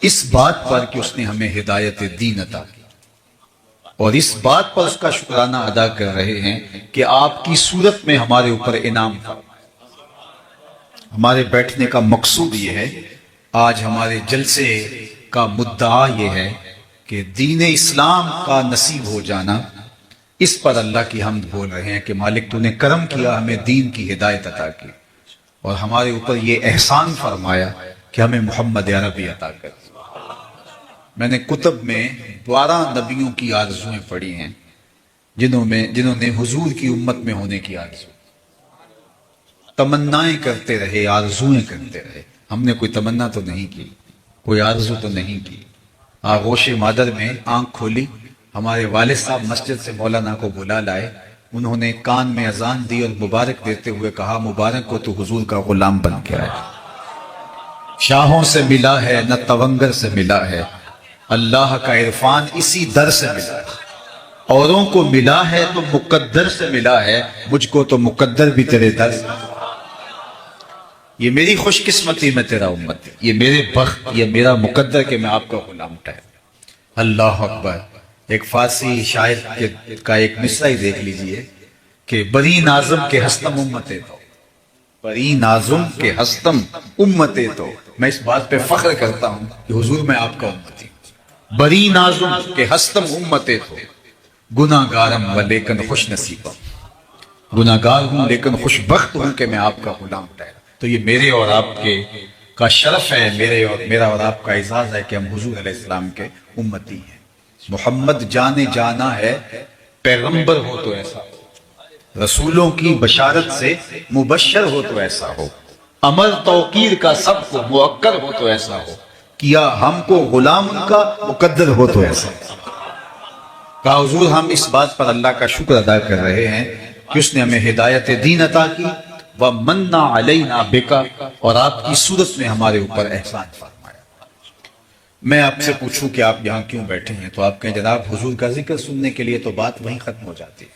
اس بات پر کہ اس نے ہمیں ہدایت دین عطا کی، اور اس بات پر اس کا شکرانہ ادا کر رہے ہیں کہ آپ کی صورت میں ہمارے اوپر انعام فرمایا۔ ہمارے بیٹھنے کا مقصود یہ ہے، آج ہمارے جلسے کا مدعا یہ ہے کہ دین اسلام کا نصیب ہو جانا، اس پر اللہ کی حمد بول رہے ہیں کہ مالک تو نے کرم کیا، ہمیں دین کی ہدایت عطا کی، اور ہمارے اوپر یہ احسان فرمایا کہ ہمیں محمد عربی عطا کر۔ میں نے کتب میں 12 نبیوں کی آرزویں پڑھی ہیں جنہوں نے حضور کی امت میں ہونے کی آرزو، تمنائیں کرتے رہے، آرزویں کرتے رہے۔ ہم نے کوئی تمنا تو نہیں کی، کوئی آرزو تو نہیں کی۔ آغوش مادر میں آنکھ کھولی، ہمارے والد صاحب مسجد سے مولانا کو بلا لائے، انہوں نے کان میں اذان دی اور مبارک دیتے ہوئے کہا مبارک کو تو حضور کا غلام بن کے آئے۔ شاہوں سے ملا ہے نہ تونگر سے ملا ہے، اللہ کا عرفان اسی در سے ملا ہے۔ اوروں کو ملا ہے تو مقدر سے ملا ہے، مجھ کو تو مقدر بھی تیرے در سے۔ یہ میری خوش قسمتی میں تیرا امت، یہ میرے بخت، یہ میرا مقدر کہ میں آپ کا غلام ٹھہرا۔ اللہ اکبر۔ ایک فارسی شاعر کا ایک مصرع ہی دیکھ لیجئے کہ بری ناظم کے ہستم امتے تو، بری ناظم کے ہستم امتے تو، میں اس بات پہ فخر کرتا ہوں کہ حضور میں آپ کا امتی ہوں۔ بری ناظم کے ہستم امتے تو، گناہ گارم و لیکن خوش نصیبم، گناہ گار ہوں لیکن خوش بخت ہوں کہ میں آپ کا غلام ٹھہرا۔ تو یہ میرے اور آپ کے کا شرف ہے، میرا اور آپ کا اعزاز ہے کہ ہم حضور علیہ السلام کے امتی ہیں۔ محمد جانے جانا ہے، پیغمبر ہو تو ایسا ہو، رسولوں کی بشارت سے مبشر ہو تو ایسا ہو، امر توقیر کا سب کو موکر ہو تو ایسا ہو، کیا ہم کو غلام ان کا مقدر ہو تو ایسا ہو۔ کہا حضور ہم اس بات پر اللہ کا شکر ادا کر رہے ہیں کہ اس نے ہمیں ہدایت دین عطا کی، وَمَنَّا عَلَيْنَا بِكَ، اور آپ کی صورت میں ہمارے اوپر احسان فرمایا۔ میں آپ سے پوچھوں کہ آپ یہاں کیوں بیٹھے ہیں تو آپ کہیں جناب حضور کا ذکر سننے کے لیے تو بات وہیں ختم ہو جاتی ہے،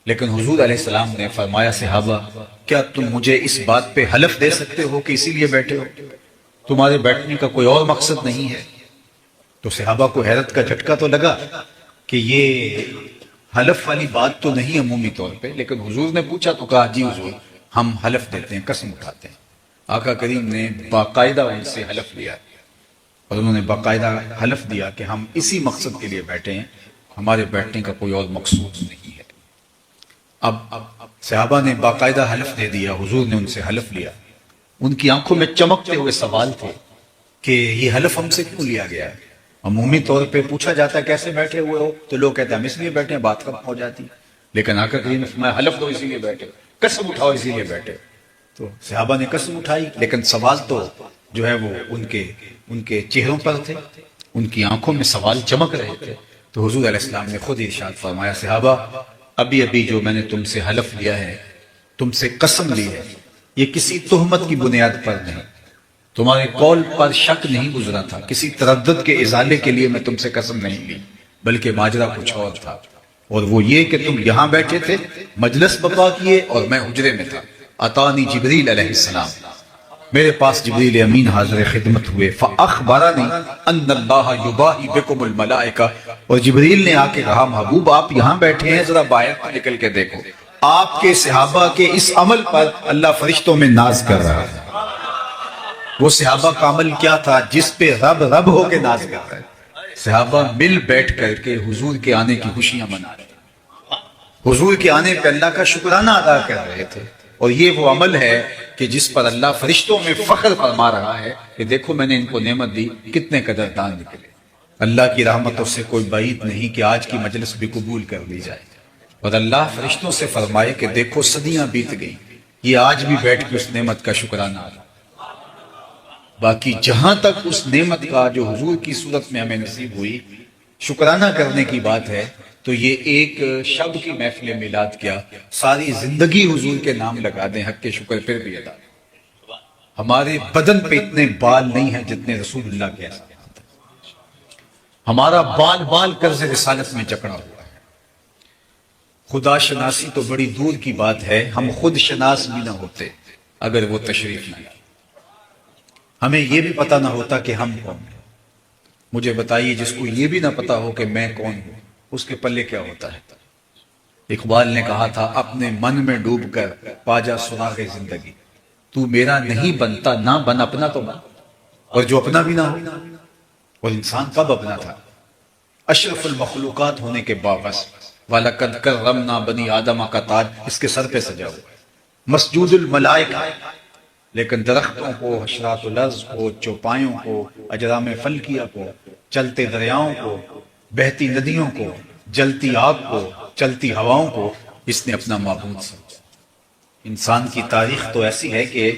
لیکن حضور علیہ السلام نے فرمایا صحابہ کیا تم مجھے اس بات پہ حلف دے سکتے ہو کہ اسی لیے بیٹھے ہو، تمہارے بیٹھنے کا کوئی اور مقصد نہیں ہے؟ تو صحابہ کو حیرت کا جھٹکا تو لگا کہ یہ حلف والی بات تو نہیں عمومی طور پہ، لیکن حضور نے پوچھا تو کہا جی حضور ہم حلف دیتے ہیں، قسم اٹھاتے ہیں۔ آقا کریم نے باقاعدہ ان سے حلف لیا اور انہوں نے باقاعدہ حلف دیا کہ ہم اسی مقصد کے لیے بیٹھے ہیں، ہمارے بیٹھنے کا کوئی اور مقصود نہیں ہے۔ اب صحابہ نے باقاعدہ حلف دے دیا، حضور نے ان سے حلف لیا، ان کی آنکھوں میں چمکتے ہوئے سوال تھے کہ یہ حلف ہم سے کیوں لیا گیا ہے؟ عمومی طور پہ پوچھا جاتا ہے کیسے بیٹھے ہوئے ہو تو لوگ کہتے ہیں ہم اس لیے بیٹھے ہیں، بات ختم ہو جاتی، لیکن آقا کریم نے فرمایا حلف دو اسی لیے بیٹھے، قسم اٹھاؤ اسی لیے بیٹھے۔ تو صحابہ نے قسم اٹھائی، لیکن سوال تو جو ہے وہ ان کے چہروں پر تھے، ان کی آنکھوں میں سوال چمک رہے تھے۔ تو حضور علیہ السلام نے خود ارشاد فرمایا صحابہ ابھی جو میں نے تم سے حلف لیا ہے، تم سے قسم لی ہے، یہ کسی تہمت کی بنیاد پر نہیں، تمہارے قول پر شک نہیں گزرا تھا، کسی تردد کے ازالے کے لیے میں تم سے قسم نہیں لی، بلکہ ماجرا کچھ اور تھا، اور وہ یہ کہ تم یہاں بیٹھے تھے، مجلس بپا کیے اور میں حجرے میں تھا۔ اتانی جبریل علیہ السلام، میرے پاس جبریل امین حاضر خدمت ہوئے، فاخبرنی ان اللہ یباہی بکم الملائکہ، اور جبریل نے آ کے کہا محبوب آپ یہاں بیٹھے ہیں، ذرا باہر نکل کے دیکھو، آپ کے صحابہ کے اس عمل پر اللہ فرشتوں میں ناز کر رہا ہے۔ وہ صحابہ کا عمل کیا تھا جس پہ رب ہو کے ناز کر رہا ہے؟ صحابہ مل بیٹھ کر کے حضور کے آنے کی خوشیاں منا رہے تھے، حضور کے آنے پہ اللہ کا شکرانہ ادا کر رہے تھے، اور یہ وہ عمل ہے کہ جس پر اللہ فرشتوں میں فخر فرما رہا ہے کہ دیکھو میں نے ان کو نعمت دی، کتنے قدردان نکلے۔ اللہ کی رحمتوں سے کوئی بعید نہیں کہ آج کی مجلس بھی قبول کر لی جائے، اور اللہ فرشتوں سے فرمائے کہ دیکھو صدیاں بیت گئی، یہ آج بھی بیٹھ کے اس نعمت کا شکرانہ ادا۔ باقی جہاں تک اس نعمت کا جو حضور کی صورت میں ہمیں نصیب ہوئی شکرانہ کرنے کی بات ہے، تو یہ ایک شب کی محفل میلاد کیا، ساری زندگی حضور کے نام لگا دیں، حق کے شکر پھر بھی ادا۔ ہمارے بدن پہ اتنے بال نہیں ہیں جتنے رسول اللہ کے ایسا، ہمارا بال قرض رسالت میں جکڑا ہوا ہے۔ خدا شناسی تو بڑی دور کی بات ہے، ہم خود شناس بھی نہ ہوتے اگر وہ تشریف نہ لائے، ہمیں یہ بھی پتہ نہ ہوتا کہ ہم کون ہیں۔ مجھے بتائیے جس کو یہ بھی نہ پتا ہو کہ میں کون ہوں، اس کے پلے کیا ہوتا ہے؟ اقبال نے کہا تھا اپنے من میں ڈوب کر پا جا سراغ زندگی، تو میرا نہیں بنتا نہ بن اپنا تو بن، اور جو اپنا بھی نہ ہو۔ اور انسان کب اپنا تھا؟ اشرف المخلوقات ہونے کے باوجود وَلَقَدْ كَرَّمْنَا بَنِي آدَمَ کا تاج اس کے سر پہ سجا ہوا ہے، مسجود الملائکہ، لیکن درختوں کو، حشرات الارض کو، چوپایوں کو، اجرام فلکیہ کو، چلتے دریاؤں کو، بہتی ندیوں کو، جلتی آگ کو، چلتی ہواؤں کو اس نے اپنا معبود سمجھا۔ انسان کی تاریخ تو ایسی ہے کہ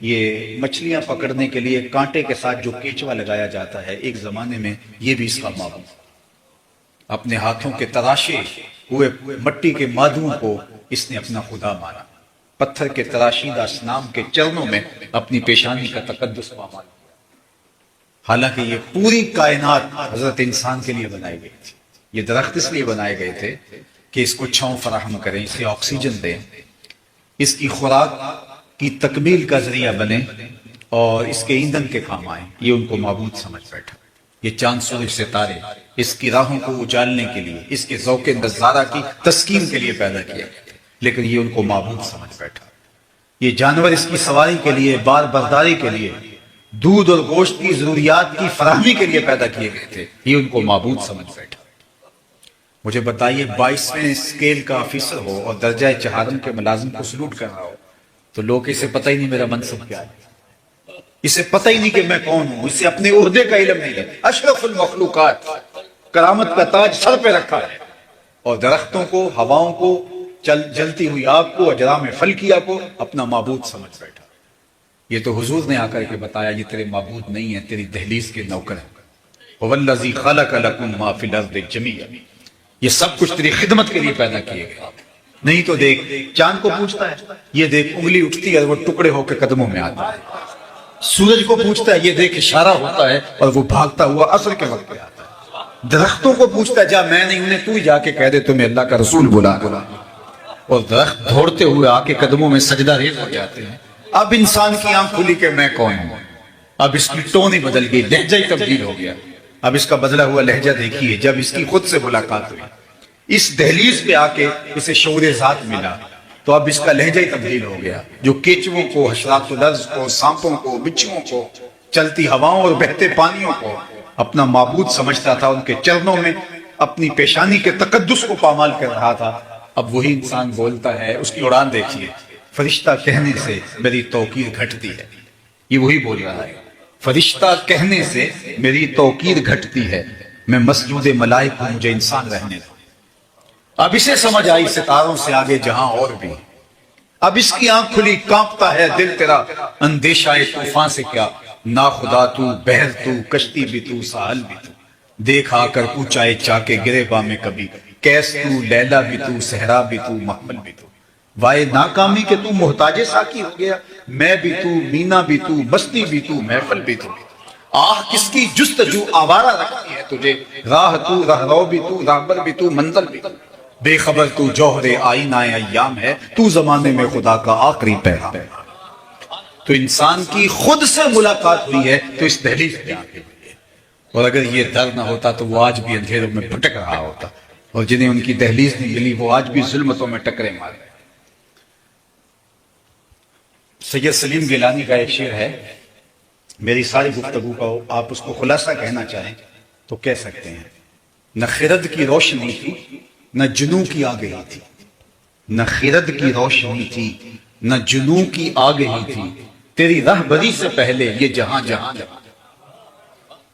یہ مچھلیاں پکڑنے کے لیے کانٹے کے ساتھ جو کیچوا لگایا جاتا ہے، ایک زمانے میں یہ بھی اس کا معبود، اپنے ہاتھوں کے تراشے ہوئے مٹی کے مادوں کو اس نے اپنا خدا مانا، پتھر کے تراشیدہ اصنام کے چرنوں میں اپنی پیشانی کا تقدس پامال، حالانکہ یہ پوری کائنات حضرت انسان کے لیے بنائی گئی تھی۔ یہ درخت اس لیے بنائے گئے تھے کہ اس کو چھاؤں فراہم کریں، اسے آکسیجن دیں، اس کی خوراک کی تکمیل کا ذریعہ بنے اور اس کے ایندھن کے کام آئیں۔ یہ ان کو معبود سمجھ بیٹھا۔ یہ چاند سورج ستارے اس کی راہوں کو اجالنے کے لیے، اس کے ذوق نظارہ کی تسکین کے لیے پیدا کیا گیا، لیکن یہ ان کو معبود سمجھ بیٹھا۔ یہ جانور اس کی سواری کے لیے، بار برداری کے لیے، دودھ اور گوشت کی ضروریات کی فراہمی کے لیے پیدا کیے گئے تھے، یہ ان کو معبود سمجھ بیٹھا۔ مجھے بتائیے 22ویں اسکیل کا آفیسر ہو اور درجہ چہارم کے ملازم کو سلوٹ کر رہا ہو تو لوگ اسے پتہ ہی نہیں میرا منصب کیا ہے، اسے پتہ ہی نہیں کہ میں کون ہوں، اسے اپنے عہدے کا علم نہیں ہے۔ اشرف المخلوقات، کرامت کا تاج سر پہ رکھا ہے، اور درختوں کو، ہواؤں کو، جلتی ہوئی آگ کو، اجرام فلکیہ کو اپنا معبود سمجھ بیٹھا۔ یہ تو حضور نے آ کر کے بتایا یہ تیرے معبود نہیں ہے، تیری دہلیز کے نوکر ہیں۔ وَوَالَّذِي خَلَقَ لَكُم مَّا فِي الْأَرْضِ جَمِيعًا، یہ سب کچھ تیری خدمت کے لیے پیدا کیے گئے۔ نہیں تو دیکھ چاند کو پوچھتا ہے، یہ دیکھ انگلی اٹھتی ہے اور وہ ٹکڑے ہو کے قدموں میں آتا ہے۔ سورج کو پوچھتا ہے، یہ دیکھ اشارہ ہوتا ہے اور وہ بھاگتا ہوا عصر کے وقت پہ آتا ہے۔ درختوں کو پوچھتا ہے، جا میں نہیں انہیں تو ہی جا کے کہہ دے تمہیں اللہ کا رسول بلا، اور درخت دوڑتے ہوئے آ کے قدموں میں سجدہ ریز ہو جاتے ہیں۔ اب انسان کی آنکھ کھلی کہ میں کون ہوں، اب اس کی ٹون ہی بدل گئی، لہجہ ہی تبدیل ہو گیا۔ اب اس کا بدلا ہوا لہجہ دیکھیے، جب اس کی خود سے ملاقات ہوئی، اس دہلیز پہ آ کے اسے شعور ذات ملا، تو اب اس کا لہجہ ہی تبدیل ہو گیا۔ جو کیچووں کو، حشرات الارض کو، سانپوں کو، بچھوؤں کو، چلتی ہواؤں اور بہتے پانیوں کو اپنا معبود سمجھتا تھا، ان کے چرنوں میں اپنی پیشانی کے تقدس کو پامال کر رہا تھا، اب وہی انسان بولتا ہے۔ اس کی اڑان دیکھیے، فرشتہ کہنے سے میری توقیر گھٹتی ہے، یہ وہی بول رہا ہے، فرشتہ کہنے سے میری توقیر گھٹتی ہے، میں مسجود ملائک ہوں، مجھے انسان رہنے دو۔ اب اسے سمجھ آئی ستاروں سے آگے جہاں اور بھی، اب اس کی آنکھ کھلی، کانپتا ہے دل تیرا اندیشہ طوفان سے کیا، نا خدا تو، بحر تو، کشتی بھی تو، ساحل بھی تو، دیکھ آ کر کوچائے چاکے گریباں میں کبھی، کیس تو، لیلا بھی تو، صحرا بھی تو، محمل بھی تو، وائے ناکامی کہ تو محتاج ساکی ہو گیا، میں بھی تو، مینا بھی تو، مستی بھی تو، محفل بھی تو، آہ کس کی جستجو آوارہ رکھتی ہے تجھے، راہ تو، رہرو بھی تو، راہبر بھی تو، منزل بھی تو، بے خبر تو جوہر آئینہ ایام ہے، تو زمانے میں خدا کا آخری پیغام ہے۔ تو انسان کی خود سے ملاقات ہوئی ہے تو اس دہلیز پہ آ کے ہوئی ہے، اور اگر یہ در نہ ہوتا تو وہ آج بھی اندھیروں میں بھٹک رہا ہوتا، اور جنہیں ان کی دہلیز نہیں ملی وہ آج بھی ظلمتوں میں ٹکرے مار رہے۔ سید سلیم گیلانی کا ایک شعر ہے، میری ساری گفتگو کا آپ اس کو خلاصہ کہنا چاہیں تو کہہ سکتے ہیں، نہ خرد کی روشنی تھی نہ جنوں کی آگہی تھی، نہ خرد کی روشنی تھی نہ جنوں کی آگہی تھی، تیری رہبری سے پہلے یہ جہاں جہاں جہاں،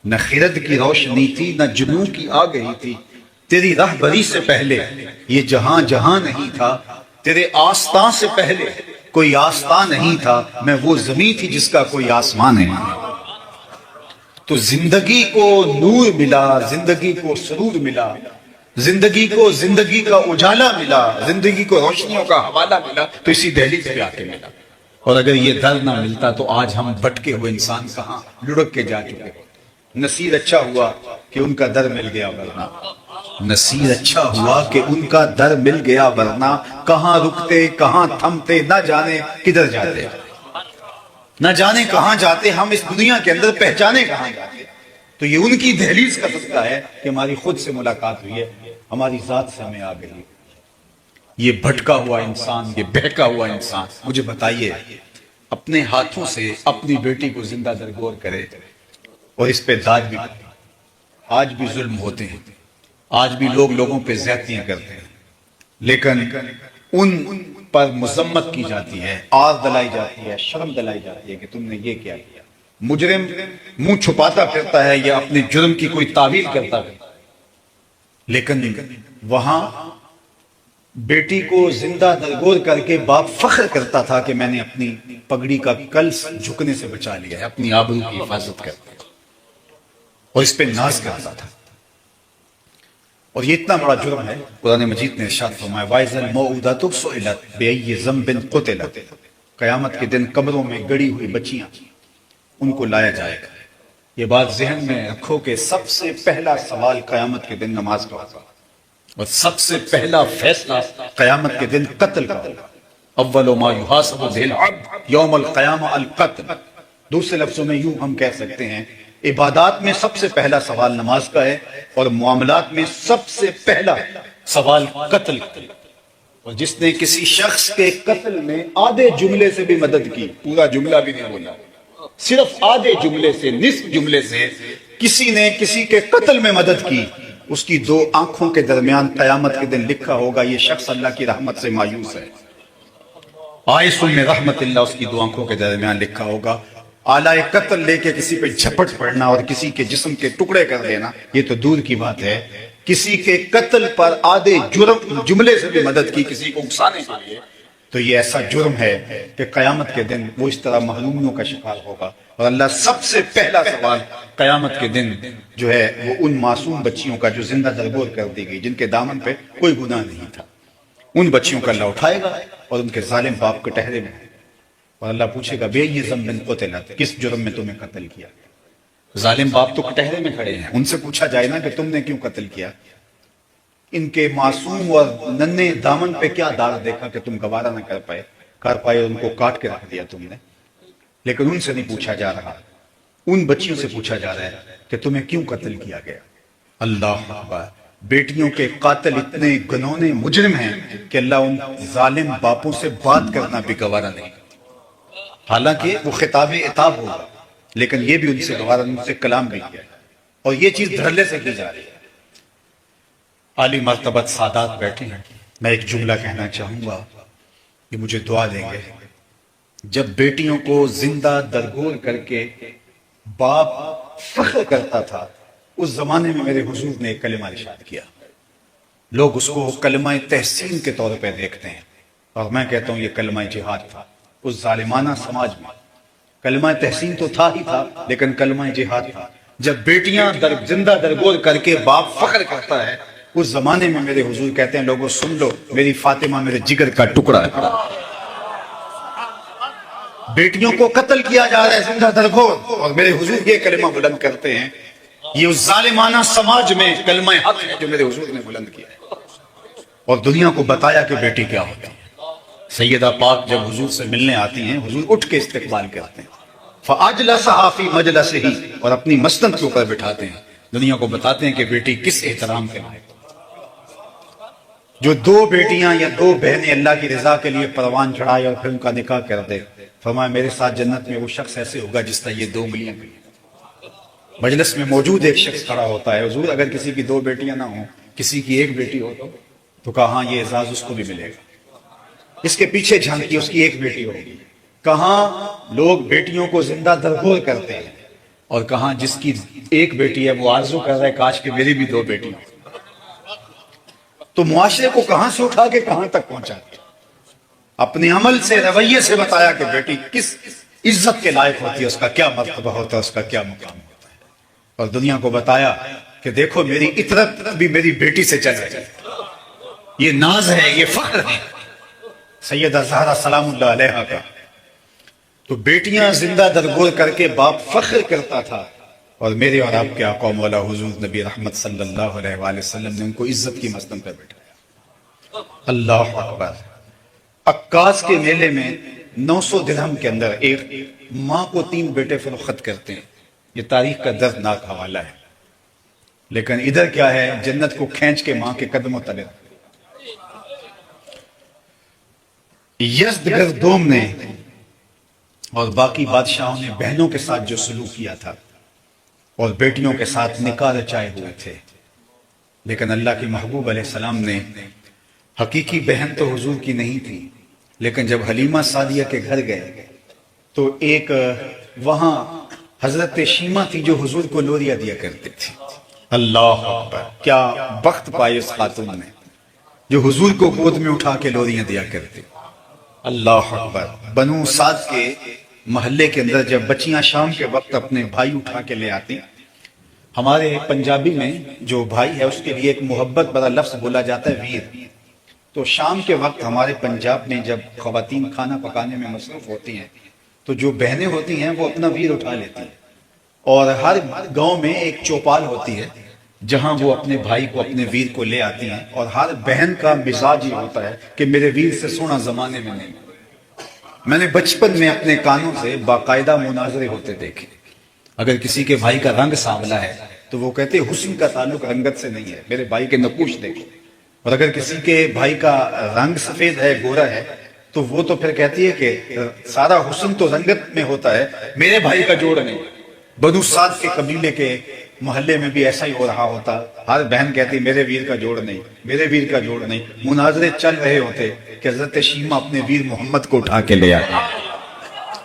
نہ خرد کی روشنی تھی نہ جنوں کی آگہی تھی، تیری رہبری سے پہلے یہ جہاں جہاں نہیں تھا، تیرے آستان سے پہلے کوئی آستان نہیں تھا، میں وہ زمین تھی جس کا کوئی آسمان نہیں۔ تو زندگی کو نور ملا، زندگی کو سرور ملا، زندگی کو زندگی کا اجالا ملا، زندگی کو روشنیوں کا حوالہ ملا، تو اسی دہلیز پہ آ کے ملا۔ اور اگر یہ در نہ ملتا تو آج ہم بھٹکے ہوئے انسان کہاں لڑک کے جا چکے۔ نصیر اچھا ہوا کہ ان کا در مل گیا، ورنہ نصیر اچھا ہوا کہ ان کا در مل گیا، ورنہ کہاں رکتے کہاں تھمتے، نہ جانے کدھر جاتے، نہ جانے کہاں جاتے، ہم اس دنیا کے اندر پہچانے کہاں جاتے۔ تو یہ ان کی دہلیز کا صدقہ ہے کہ ہماری خود سے ملاقات ہوئی ہے، ہماری ذات سے ہمیں آ گئی۔ یہ بھٹکا ہوا انسان، یہ بہکا ہوا انسان، مجھے بتائیے اپنے ہاتھوں سے اپنی بیٹی کو زندہ درگور کرے اور اس پہ داج بھی کرے۔ آج بھی ظلم ہوتے ہیں، آج بھی لوگ لوگوں پہ زیادتیاں کرتے ہیں، لیکن ان پر مذمت کی جاتی ہے، آر دلائی جاتی ہے، شرم دلائی جاتی ہے کہ تم نے یہ کیا کیا۔ مجرم منہ چھپاتا پھرتا ہے یا اپنے جرم کی کوئی تعویل کرتا ہے، لیکن وہاں بیٹی کو زندہ درگور کر کے باپ فخر کرتا تھا کہ میں نے اپنی پگڑی کا کلس جھکنے سے بچا لیا ہے، اپنی آبرو کی حفاظت کرتا تھا اور اس پہ ناز کرتا تھا۔ اور یہ اتنا بڑا جرم ہے، قرآن مجید نے ارشاد فرمایا وَإِذَا الْمَوْءُودَةُ سُئِلَتْ بِأَيِّ ذَنبٍ قُتِلَتْ، قیامت کے دن قبروں میں گڑی ہوئی بچیاں ان کو لایا جائے گا۔ یہ بات ذہن میں رکھو کہ سب سے پہلا سوال قیامت کے دن نماز کا ہوگا، اور سب سے پہلا فیصلہ قیامت کے دن قتل کا ہوگا۔ اول ما یحاسب بہ العبد یوم القیامہ القتل۔ دوسرے لفظوں میں یوں ہم کہہ سکتے ہیں عبادات میں سب سے پہلا سوال نماز کا ہے، اور معاملات میں سب سے پہلا سوال قتل کا۔ اور جس نے کسی شخص کے قتل میں آدھے جملے سے بھی مدد کی، پورا جملہ بھی نہیں بولا، صرف آدھے جملے سے، نصف جملے سے کسی نے کسی کے قتل میں مدد کی، اس کی دو آنکھوں کے درمیان قیامت کے دن لکھا ہوگا یہ شخص اللہ کی رحمت سے مایوس ہے۔ آئس میں رحمت اللہ اس کی دو آنکھوں کے درمیان لکھا ہوگا۔ آلہ قتل لے کے کسی پہ جھپٹ پڑنا اور کسی کے جسم کے ٹکڑے کر دینا یہ تو دور کی بات ہے، کسی کے قتل پر آدھے جملے سے بھی مدد کی کسی کو اکسانے کے لیے، تو یہ ایسا جرم ہے کہ قیامت کے دن وہ اس طرح محرومیوں کا شکار ہوگا۔ اور اللہ سب سے پہلا سوال قیامت کے دن جو ہے وہ ان معصوم بچیوں کا جو زندہ درگور کر دی گئی، جن کے دامن پہ کوئی گناہ نہیں تھا، ان بچیوں کا اللہ اٹھائے گا اور ان کے ظالم باپ کے ٹہرے میں، اور اللہ پوچھے گا بے یہ ذنب قتلت، کس جرم میں تمہیں قتل کیا؟ ظالم باپ تو کٹہرے میں کھڑے ہیں، ان سے پوچھا جائے نا کہ تم نے کیوں قتل کیا؟ ان کے معصوم اور ننھے دامن پہ کیا داغ دیکھا کہ تم گوارا نہ کر پائے، ان کو کاٹ کے رکھ دیا تم نے؟ لیکن ان سے نہیں پوچھا جا رہا، ان بچیوں سے پوچھا جا رہا ہے کہ تمہیں کیوں قتل کیا گیا۔ اللہ اکبر، بیٹیوں کے قاتل اتنے گنونے مجرم ہیں کہ اللہ ان ظالم باپوں سے بات کرنا بھی گوارا نہیں، حالانکہ وہ خطاب عتاب ہوگا، لیکن یہ بھی ان سے گوارا نہیں، ان سے کلام بھی کیا، اور یہ چیز دھڑلے سے کی جا رہی ہے۔ عالی مرتبت سادات بیٹھے ہیں، میں ایک جملہ کہنا چاہوں گا، یہ مجھے دعا دیں گے۔ جب بیٹیوں کو زندہ درگور کر کے باپ فخر کرتا تھا، اس زمانے میں میرے حضور نے ایک کلمہ ارشاد کیا، لوگ اس کو کلمہ تحسین کے طور پہ دیکھتے ہیں، اور میں کہتا ہوں یہ کلمہ جہاد تھا۔ اس ظالمانہ سماج میں کلمہ تحسین تو تھا ہی تھا، لیکن کلمہ جہاد تھا۔ جب بیٹیاں زندہ درگور کر کے باپ فخر کرتا ہے، اس زمانے میں میرے حضور کہتے ہیں لوگوں سن لو، میری فاطمہ میرے جگر کا ٹکڑا ہے۔ بیٹیوں کو قتل کیا جا رہا ہے زندہ درگور، اور میرے حضور یہ کلمہ بلند کرتے ہیں۔ یہ اس ظالمانہ سماج میں کلمہ حق ہے جو میرے حضور نے بلند کیا ہے، اور دنیا کو بتایا کہ بیٹی کیا ہوتی ہے۔ سیدہ پاک جب حضور سے ملنے آتی ہیں، حضور اٹھ کے استقبال کرتے ہیں، فَأَجْلَسَهَا فِي مَجْلَسِهِ، اور اپنی مسند کے اوپر بٹھاتے ہیں، دنیا کو بتاتے ہیں کہ بیٹی کس احترام کے لائق۔ جو دو بیٹیاں یا دو بہنیں اللہ کی رضا کے لیے پروان چڑھائے اور پھر ان کا نکاح کر دے، فرمایا میرے ساتھ جنت میں وہ شخص ایسے ہوگا جس طرح یہ دو انگلیاں گئی۔ مجلس میں موجود ایک شخص کھڑا ہوتا ہے، حضور اگر کسی کی دو بیٹیاں نہ ہوں، کسی کی ایک بیٹی ہو تو کہا ہاں یہ اعزاز اس کو بھی ملے گا۔ اس کے پیچھے جھانکی، اس کی ایک بیٹی ہوگی۔ کہاں لوگ بیٹیوں کو زندہ درگور کرتے ہیں، اور کہاں جس کی ایک بیٹی ہے وہ آرزو کر رہا ہے کاش کہ میری بھی دو بیٹی ہوں۔ تو معاشرے کو کہاں سے اٹھا کے کہاں تک پہنچا دیا، اپنے عمل سے، رویے سے بتایا کہ بیٹی کس عزت کے لائق ہوتی ہے، اس کا کیا مرتبہ ہوتا ہے، اس کا کیا مقام ہوتا ہے، اور دنیا کو بتایا کہ دیکھو میری عطرت بھی میری بیٹی سے چل رہی ہے، یہ ناز ہے، یہ فخر ہے سیدہ زہرا سلام اللہ علیہا کا۔ تو بیٹیاں زندہ درگور کر کے باپ فخر کرتا تھا، اور میرے اور آپ کے آقا مولا حضور نبی رحمت صلی اللہ علیہ وآلہ وسلم نے ان کو عزت کی مسند پر بیٹھایا۔ اللہ اکبر۔ عکاس کے میلے میں 900 درہم کے اندر ایک ماں کو 3 بیٹے فروخت کرتے ہیں، یہ تاریخ کا دردناک حوالہ ہے، لیکن ادھر کیا ہے، جنت کو کھینچ کے ماں کے قدموں تلے۔ یزدگردوم نے اور باقی بادشاہوں نے بہنوں کے ساتھ جو سلوک کیا تھا اور بیٹیوں کے ساتھ نکاح رچائے ہوئے تھے، لیکن اللہ کے محبوب علیہ السلام نے حقیقی بہن تو حضور کی نہیں تھی، لیکن جب حلیمہ سعدیہ کے گھر گئے تو ایک وہاں حضرت شیمہ تھی جو حضور کو لوریاں دیا کرتی تھی۔ اللہ اکبر، کیا بخت پائے اس خاتون نے جو حضور کو گود میں اٹھا کے لوریاں دیا کرتی۔ اللہ اکبر۔ بنو سعد کے محلے کے اندر جب بچیاں شام کے وقت اپنے بھائی اٹھا کے لے آتی، ہمارے پنجابی میں جو بھائی ہے اس کے لیے ایک محبت بڑا لفظ بولا جاتا ہے ویر۔ تو شام کے وقت ہمارے پنجاب میں جب خواتین کھانا پکانے میں مصروف ہوتی ہیں تو جو بہنیں ہوتی ہیں وہ اپنا ویر اٹھا لیتی ہیں، اور ہر گاؤں میں ایک چوپال ہوتی ہے جہاں وہ اپنے بھائی کو اپنے ویر کو لے آتی ہیں، اور ہر بہن کا مزاج یہ ہوتا ہے کہ میرے ویر سے سونا زمانے میں نہیں۔ میں نے بچپن میں اپنے کانوں سے باقاعدہ مناظرے ہوتے دیکھے۔ اگر کسی کے بھائی کا رنگ سانولا ہے تو وہ کہتے ہیں حسن کا تعلق رنگت سے نہیں ہے، میرے بھائی کے نقوش دیکھو، اور اگر کسی کے بھائی کا رنگ سفید ہے، گورا ہے، تو وہ تو پھر کہتی ہے کہ سارا حسن تو رنگت میں ہوتا ہے، میرے بھائی کا جوڑ نہیں۔ بنو سعد کے قبیلے کے محلے میں بھی ایسا ہی ہو رہا ہوتا، ہر بہن کہتی میرے ویر کا جوڑ نہیں، میرے ویر کا جوڑ نہیں۔ مناظرے چل رہے ہوتے کہ حضرت شیمہ اپنے ویر محمد کو اٹھا کے لے آئی،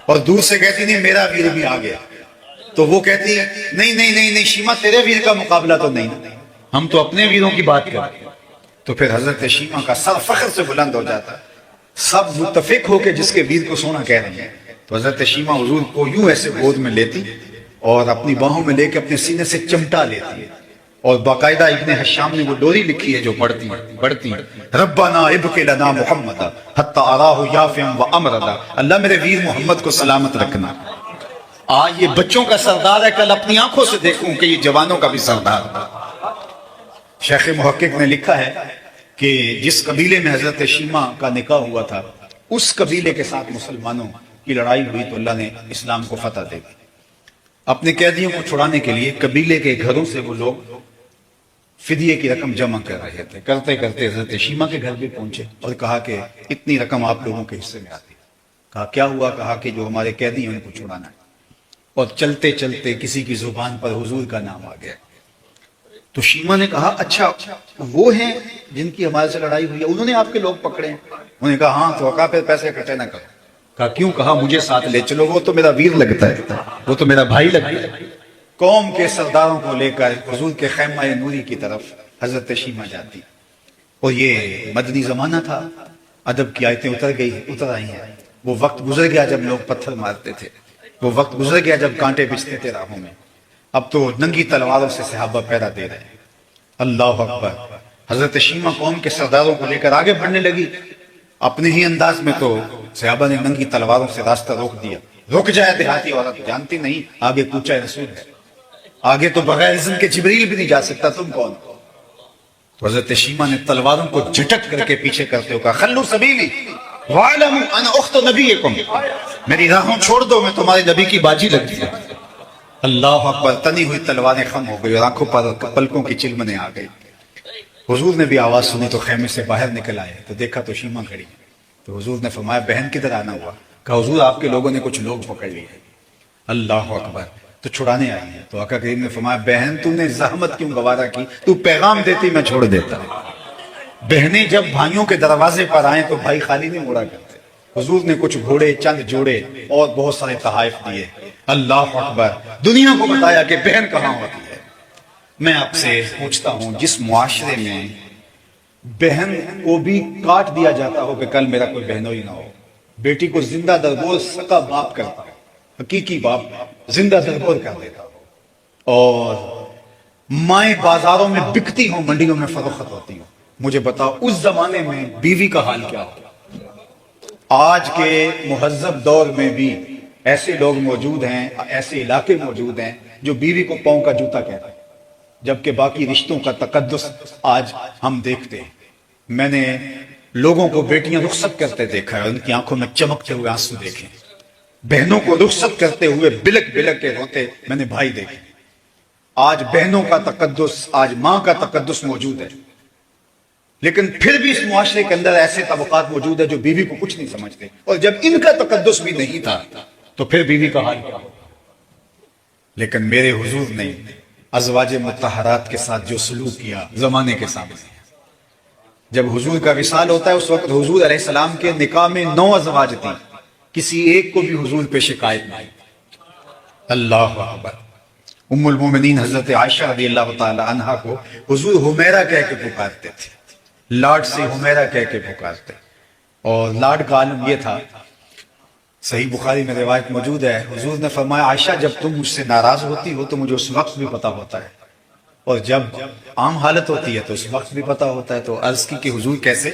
اور دور سے کہتی نہیں میرا ویر بھی آ گیا، تو وہ کہتی ہے نہیں نہیں نہیں نہیں شیمہ تیرے ویر کا مقابلہ تو نہیں، ہم تو اپنے ویروں کی بات کرتے ہیں۔ تو پھر حضرت شیمہ کا سر فخر سے بلند ہو جاتا، سب متفق ہو کے جس کے ویر کو سونا کہہ رہے ہیں۔ تو حضرت شیمہ حضور کو یوں ایسے گود میں لیتی اور اپنی باہوں میں لے کے اپنے سینے سے چمٹا لیتی ہے، اور باقاعدہ ابن حشام نے وہ ڈوری لکھی ہے جو پڑھتی ربنا ابق لنا محمد حتی اراہ یافعا وامردا، اللہ میرے ویر محمد کو سلامت رکھنا، آج یہ بچوں کا سردار ہے، کل اپنی آنکھوں سے دیکھوں کہ یہ جوانوں کا بھی سردار ہے۔ شیخ محقق نے لکھا ہے کہ جس قبیلے میں حضرت شیمہ کا نکاح ہوا تھا اس قبیلے کے ساتھ مسلمانوں کی لڑائی ہوئی تو اللہ نے اسلام کو فتح دے دی۔ اپنے قیدیوں کو چھڑانے کے لیے قبیلے کے گھروں سے وہ لوگ فدیے کی رقم جمع کر رہے تھے، کرتے کرتے حضرت شیمہ کے گھر بھی پہنچے اور کہا کہ اتنی رقم آپ لوگوں کے حصے میں آتی ہے۔ کہا کیا ہوا؟ کہا کہ جو ہمارے قیدی ہیں ان کو چھڑانا ہے، اور چلتے چلتے کسی کی زبان پر حضور کا نام آ گیا۔ تو شیمہ نے کہا اچھا وہ ہیں جن کی ہمارے سے لڑائی ہوئی ہے، انہوں نے آپ کے لوگ پکڑے ہیں؟ انہوں نے کہا ہاں۔ تو کہا پھر پیسے اکٹھے نہ کرو۔ کہا کیوں؟ کہا مجھے ساتھ لے چلو، وہ تو میرا ویر لگتا ہے، وہ تو میرا بھائی لگتا ہے۔ قوم کے سرداروں کو لے کر حضور کے خیمہ نوری کی طرف حضرت شیمہ جاتی، اور یہ مدنی زمانہ تھا، ادب کی آیتیں اتر آئی ہیں۔ وہ وقت گزر گیا جب لوگ پتھر مارتے تھے، وہ وقت گزر گیا جب کانٹے بچھتے تھے راہوں میں، اب تو ننگی تلواروں سے صحابہ پہرا دے رہے ہیں۔ اللہ اکبر۔ حضرت شیمہ قوم کے سرداروں کو لے کر آگے بڑھنے لگی، اپنے ہی انداز میں تو صحابہ نے ننگی تلواروں سے راستہ روک دیا۔ رک جائے دیہاتی عورت، جانتی نہیں آگے کوچہ رسول ہے، آگے تو بغیر اذن کے جبریل بھی نہیں جا سکتا، تم کون؟ تو حضرت شیمہ نے تلواروں کو جھٹک کر کے پیچھے کرتے ہو کہا خلو سبیلی وَاعْلَمُوا أَنَا أُخْتُ نَبِيِّكُمْ، میری راہوں چھوڑ دو، میں تمہارے نبی کی باجی لگتی ہے۔ اللہ اکبر۔ تنی ہوئی تلواریں خم ہو گئی اور آنکھوں پر پلکوں کی چلمنیں آ گئی۔ حضور نے بھی آواز سنی تو خیمے سے باہر نکل آئے تو دیکھا تو شیمہ کھڑی، تو حضور نے فرمایا بہن کدھر آنا ہوا؟ کہا حضور آپ کے لوگوں نے کچھ لوگ پکڑ لیے۔ اللہ اکبر۔ تو چھڑانے آئی ہیں، تو آقا کریم نے فرمایا بہن تو نے زحمت کیوں گوارا کی، تو پیغام دیتی میں چھوڑ دیتا۔ بہنیں جب بھائیوں کے دروازے پر آئیں تو بھائی خالی نہیں مڑا کرتے، حضور نے کچھ گھوڑے، چند جوڑے اور بہت سارے تحائف دیے۔ اللہ اکبر۔ دنیا کو بتایا کہ بہن کہاں ہوتی ہے۔ میں آپ سے پوچھتا ہوں جس معاشرے میں بہن کو بھی کاٹ دیا جاتا ہو کہ کل میرا کوئی بہنوئی نہ ہو، بیٹی کو زندہ درگور سکا باپ کرتا ہے، حقیقی باپ زندہ درگور کر دیتا ہو، اور مائیں بازاروں میں بکتی ہوں، منڈیوں میں فروخت ہوتی ہوں، مجھے بتاؤ اس زمانے میں بیوی کا حال کیا ہوگا؟ آج کے مہذب دور میں بھی ایسے لوگ موجود ہیں، ایسے علاقے موجود ہیں جو بیوی کو پاؤں کا جوتا کہتے ہیں، جبکہ باقی رشتوں کا تقدس آج ہم دیکھتے ہیں۔ میں نے لوگوں کو بیٹیاں رخصت کرتے دیکھا ہے، ان کی آنکھوں میں چمکتے ہوئے آنسو دیکھے، بہنوں کو رخصت کرتے ہوئے بلک بلک کے روتے میں نے بھائی دیکھے۔ آج بہنوں کا تقدس، آج ماں کا تقدس موجود ہے، لیکن پھر بھی اس معاشرے کے اندر ایسے طبقات موجود ہیں جو بیوی کو کچھ نہیں سمجھتے، اور جب ان کا تقدس بھی نہیں تھا تو پھر بیوی کا حال کیا ہو۔ لیکن میرے حضور نے ازواج مطہرات کے ساتھ جو سلوک کیا زمانے کے سامنے، جب حضور کا وصال ہوتا ہے اس وقت حضور علیہ السلام کے نکاح میں 9 ازواج تھیں، کسی ایک کو بھی حضور پہ شکایت نہیں۔ اللہ اکبر۔ ام المومنین حضرت عائشہ رضی اللہ تعالی عنہا کو حضور حمیرہ کہہ کے پکارتے تھے، لاڈ سے حمیرہ کہہ کے پکارتے، اور لاڈ کا عالم یہ تھا، صحیح بخاری میں روایت موجود ہے، حضور نے فرمایا عائشہ جب تم مجھ سے ناراض ہوتی ہو تو مجھے اس وقت بھی پتا ہوتا ہے، اور جب عام حالت ہوتی ہے تو اس وقت بھی پتا ہوتا ہے۔ تو عرض کی کہ حضور کیسے؟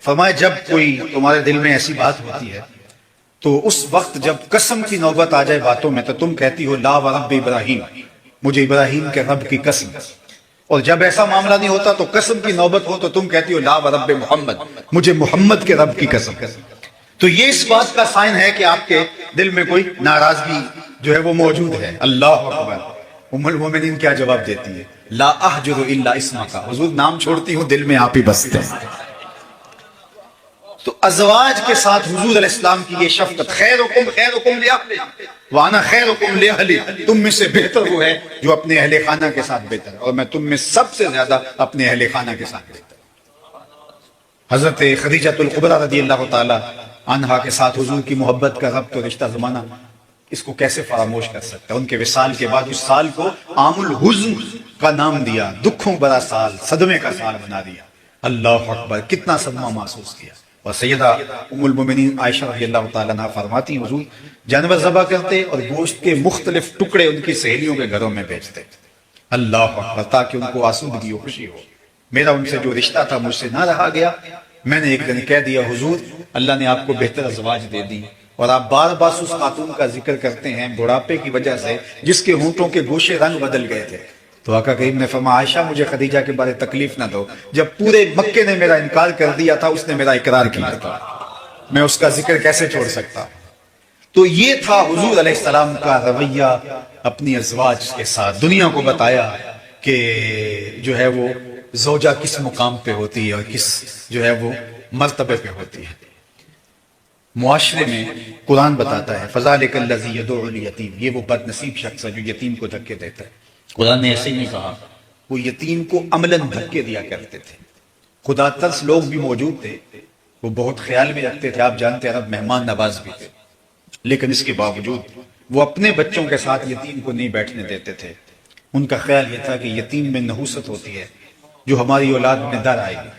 فرمایا جب کوئی تمہارے دل میں ایسی بات ہوتی ہے تو اس وقت جب قسم کی نوبت آ جائے باتوں میں تو تم کہتی ہو لا ورب ابراہیم، مجھے ابراہیم کے رب کی قسم، اور جب ایسا معاملہ نہیں ہوتا تو قسم کی نوبت ہو تو تم کہتی ہو لا ورب محمد، مجھے محمد کے رب کی قسم۔ تو یہ اس بات کا سائن ہے کہ آپ کے دل میں کوئی ناراضگی جو ہے وہ موجود ہے۔ اللہ اکبر۔ ام المومنین کیا جواب دیتی ہے؟ لا احجر الا اسمک، حضور نام چھوڑتی ہوں دل میں آپ ہی بستے ہیں۔ تو ازواج کے ساتھ حضور علیہ السلام کی یہ شفقت، خیرکم خیرکم لاہلہ وانا خیرکم لاہلی، تم میں سے بہتر وہ ہے جو اپنے اہل خانہ کے ساتھ بہتر ہے، اور میں تم میں سب سے زیادہ اپنے اہل خانہ کے ساتھ بہتر۔ حضرت خدیجہ الکبریٰ رضی اللہ تعالی عنہا کے ساتھ حضور کی محبت کا ربط و رشتہ زمانہ اس کو کیسے فراموش کر سکتا ہے؟ ان کے وصال کے بعد اس سال کو عام الحزن کا نام دیا، دکھوں بڑا سال، صدمے کا سال بنا دیا۔ اللہ اکبر، کتنا صدمہ محسوس کیا۔ اور سیدہ ام المومنین عائشہ رضی اللہ تعالیٰ عنہ فرماتی ہیں حضور جانور ذبح کرتے اور گوشت کے مختلف ٹکڑے ان کی سہیلیوں کے گھروں میں بیچتے، اللہ اکبر، تاکہ ان کو آسودگی و خوشی ہو۔ میرا ان سے جو رشتہ تھا مجھ سے نہ رہا گیا، میں نے ایک دن کہہ دیا حضور اللہ نے آپ کو بہتر ازواج دے دی، اور آپ بار بار اس خاتون کا ذکر کرتے ہیں بڑھاپے کی وجہ سے جس کے ہونٹوں کے گوشے رنگ بدل گئے تھے۔ تو آقا کریم نے فرمایا عائشہ مجھے خدیجہ کے بارے تکلیف نہ دو، جب پورے مکے نے میرا انکار کر دیا تھا اس نے میرا اقرار کیا تھا، میں اس کا ذکر کیسے چھوڑ سکتا؟ تو یہ تھا حضور علیہ السلام کا رویہ اپنی ازواج کے ساتھ۔ دنیا کو بتایا کہ جو ہے وہ زوجہ کس مقام پہ ہوتی ہے اور کس جو ہے وہ مرتبے پہ ہوتی ہے۔ معاشرے میں قرآن بتاتا ہے فذلک الذی یدعو الیتیم، یہ وہ بد نصیب شخص ہے جو یتیم کو دھکے دیتا ہے۔ قرآن نے ایسے ہی نہیں کہا، وہ یتیم کو عملاً دھکے دیا کرتے تھے۔ خدا ترس لوگ بھی موجود تھے، وہ بہت خیال میں رکھتے تھے، آپ جانتے ہیں عرب مہمان نواز بھی تھے، لیکن اس کے باوجود وہ اپنے بچوں کے ساتھ یتیم کو نہیں بیٹھنے دیتے تھے۔ ان کا خیال یہ تھا کہ یتیم میں نحوست ہوتی ہے جو ہماری اولاد میں در آئے گی،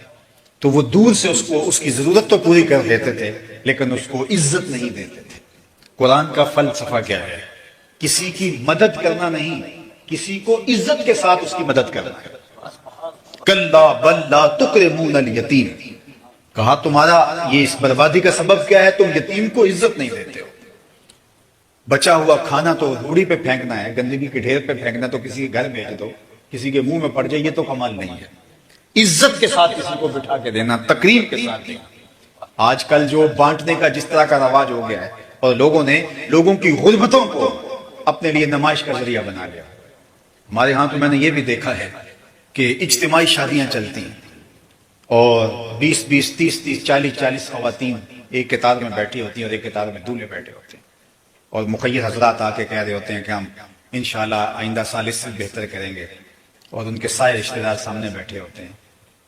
تو وہ دور سے اس کی ضرورت تو پوری کر دیتے تھے لیکن اس کو عزت نہیں دیتے تھے۔ قرآن کا فلسفہ کیا ہے؟ کسی کی مدد کرنا نہیں، کسی کو عزت کے ساتھ اس کی مدد کرنا ہے۔ کلا بل لا تکرمون الیتیم، کہا تمہارا یہ اس بربادی کا سبب کیا ہے؟ تم یتیم کو عزت نہیں دیتے ہو۔ بچا ہوا کھانا تو روڑی پہ پھینکنا ہے، گندگی کے ڈھیر پہ پھینکنا، تو کسی کے گھر بھیج دو، کسی کے منہ میں پڑ جائے، یہ تو کمال نہیں ہے۔ عزت کے ساتھ کسی کو بٹھا کے دینا، تقریم کے ساتھ دینا۔ آج کل جو بانٹنے کا جس طرح کا رواج ہو گیا ہے، اور لوگوں نے لوگوں کی غربتوں کو اپنے لیے نمائش کا ذریعہ بنا لیا۔ ہمارے ہاں تو میں نے یہ بھی دیکھا ہے کہ اجتماعی شادیاں چلتی ہیں اور 20 30 40 خواتین ایک قطار میں بیٹھی ہوتی ہیں اور ایک قطار میں دولہے بیٹھے ہوتے ہیں، اور مخیر حضرات آ کے کہہ رہے ہوتے ہیں کہ ہم انشاءاللہ آئندہ سال اس سے بہتر کریں گے، اور ان کے سارے رشتہ دار سامنے بیٹھے ہوتے ہیں۔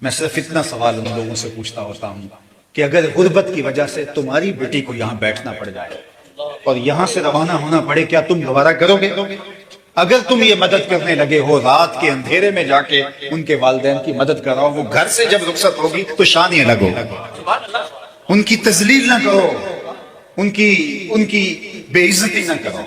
میں صرف اتنا سوال ان لوگوں سے پوچھتا ہوتا ہوں کہ اگر غربت کی وجہ سے تمہاری بیٹی کو یہاں بیٹھنا پڑ جائے اور یہاں سے روانہ ہونا پڑے، کیا تم دوبارہ کرو گے؟ اگر تم یہ مدد کرنے لگے ہو، رات کے اندھیرے میں جا کے ان کے والدین کی مدد کراؤ، وہ گھر سے جب رخصت ہوگی تو شان یہ لگو، ان کی تذلیل نہ کرو، ان کی بے عزتی نہ کرو۔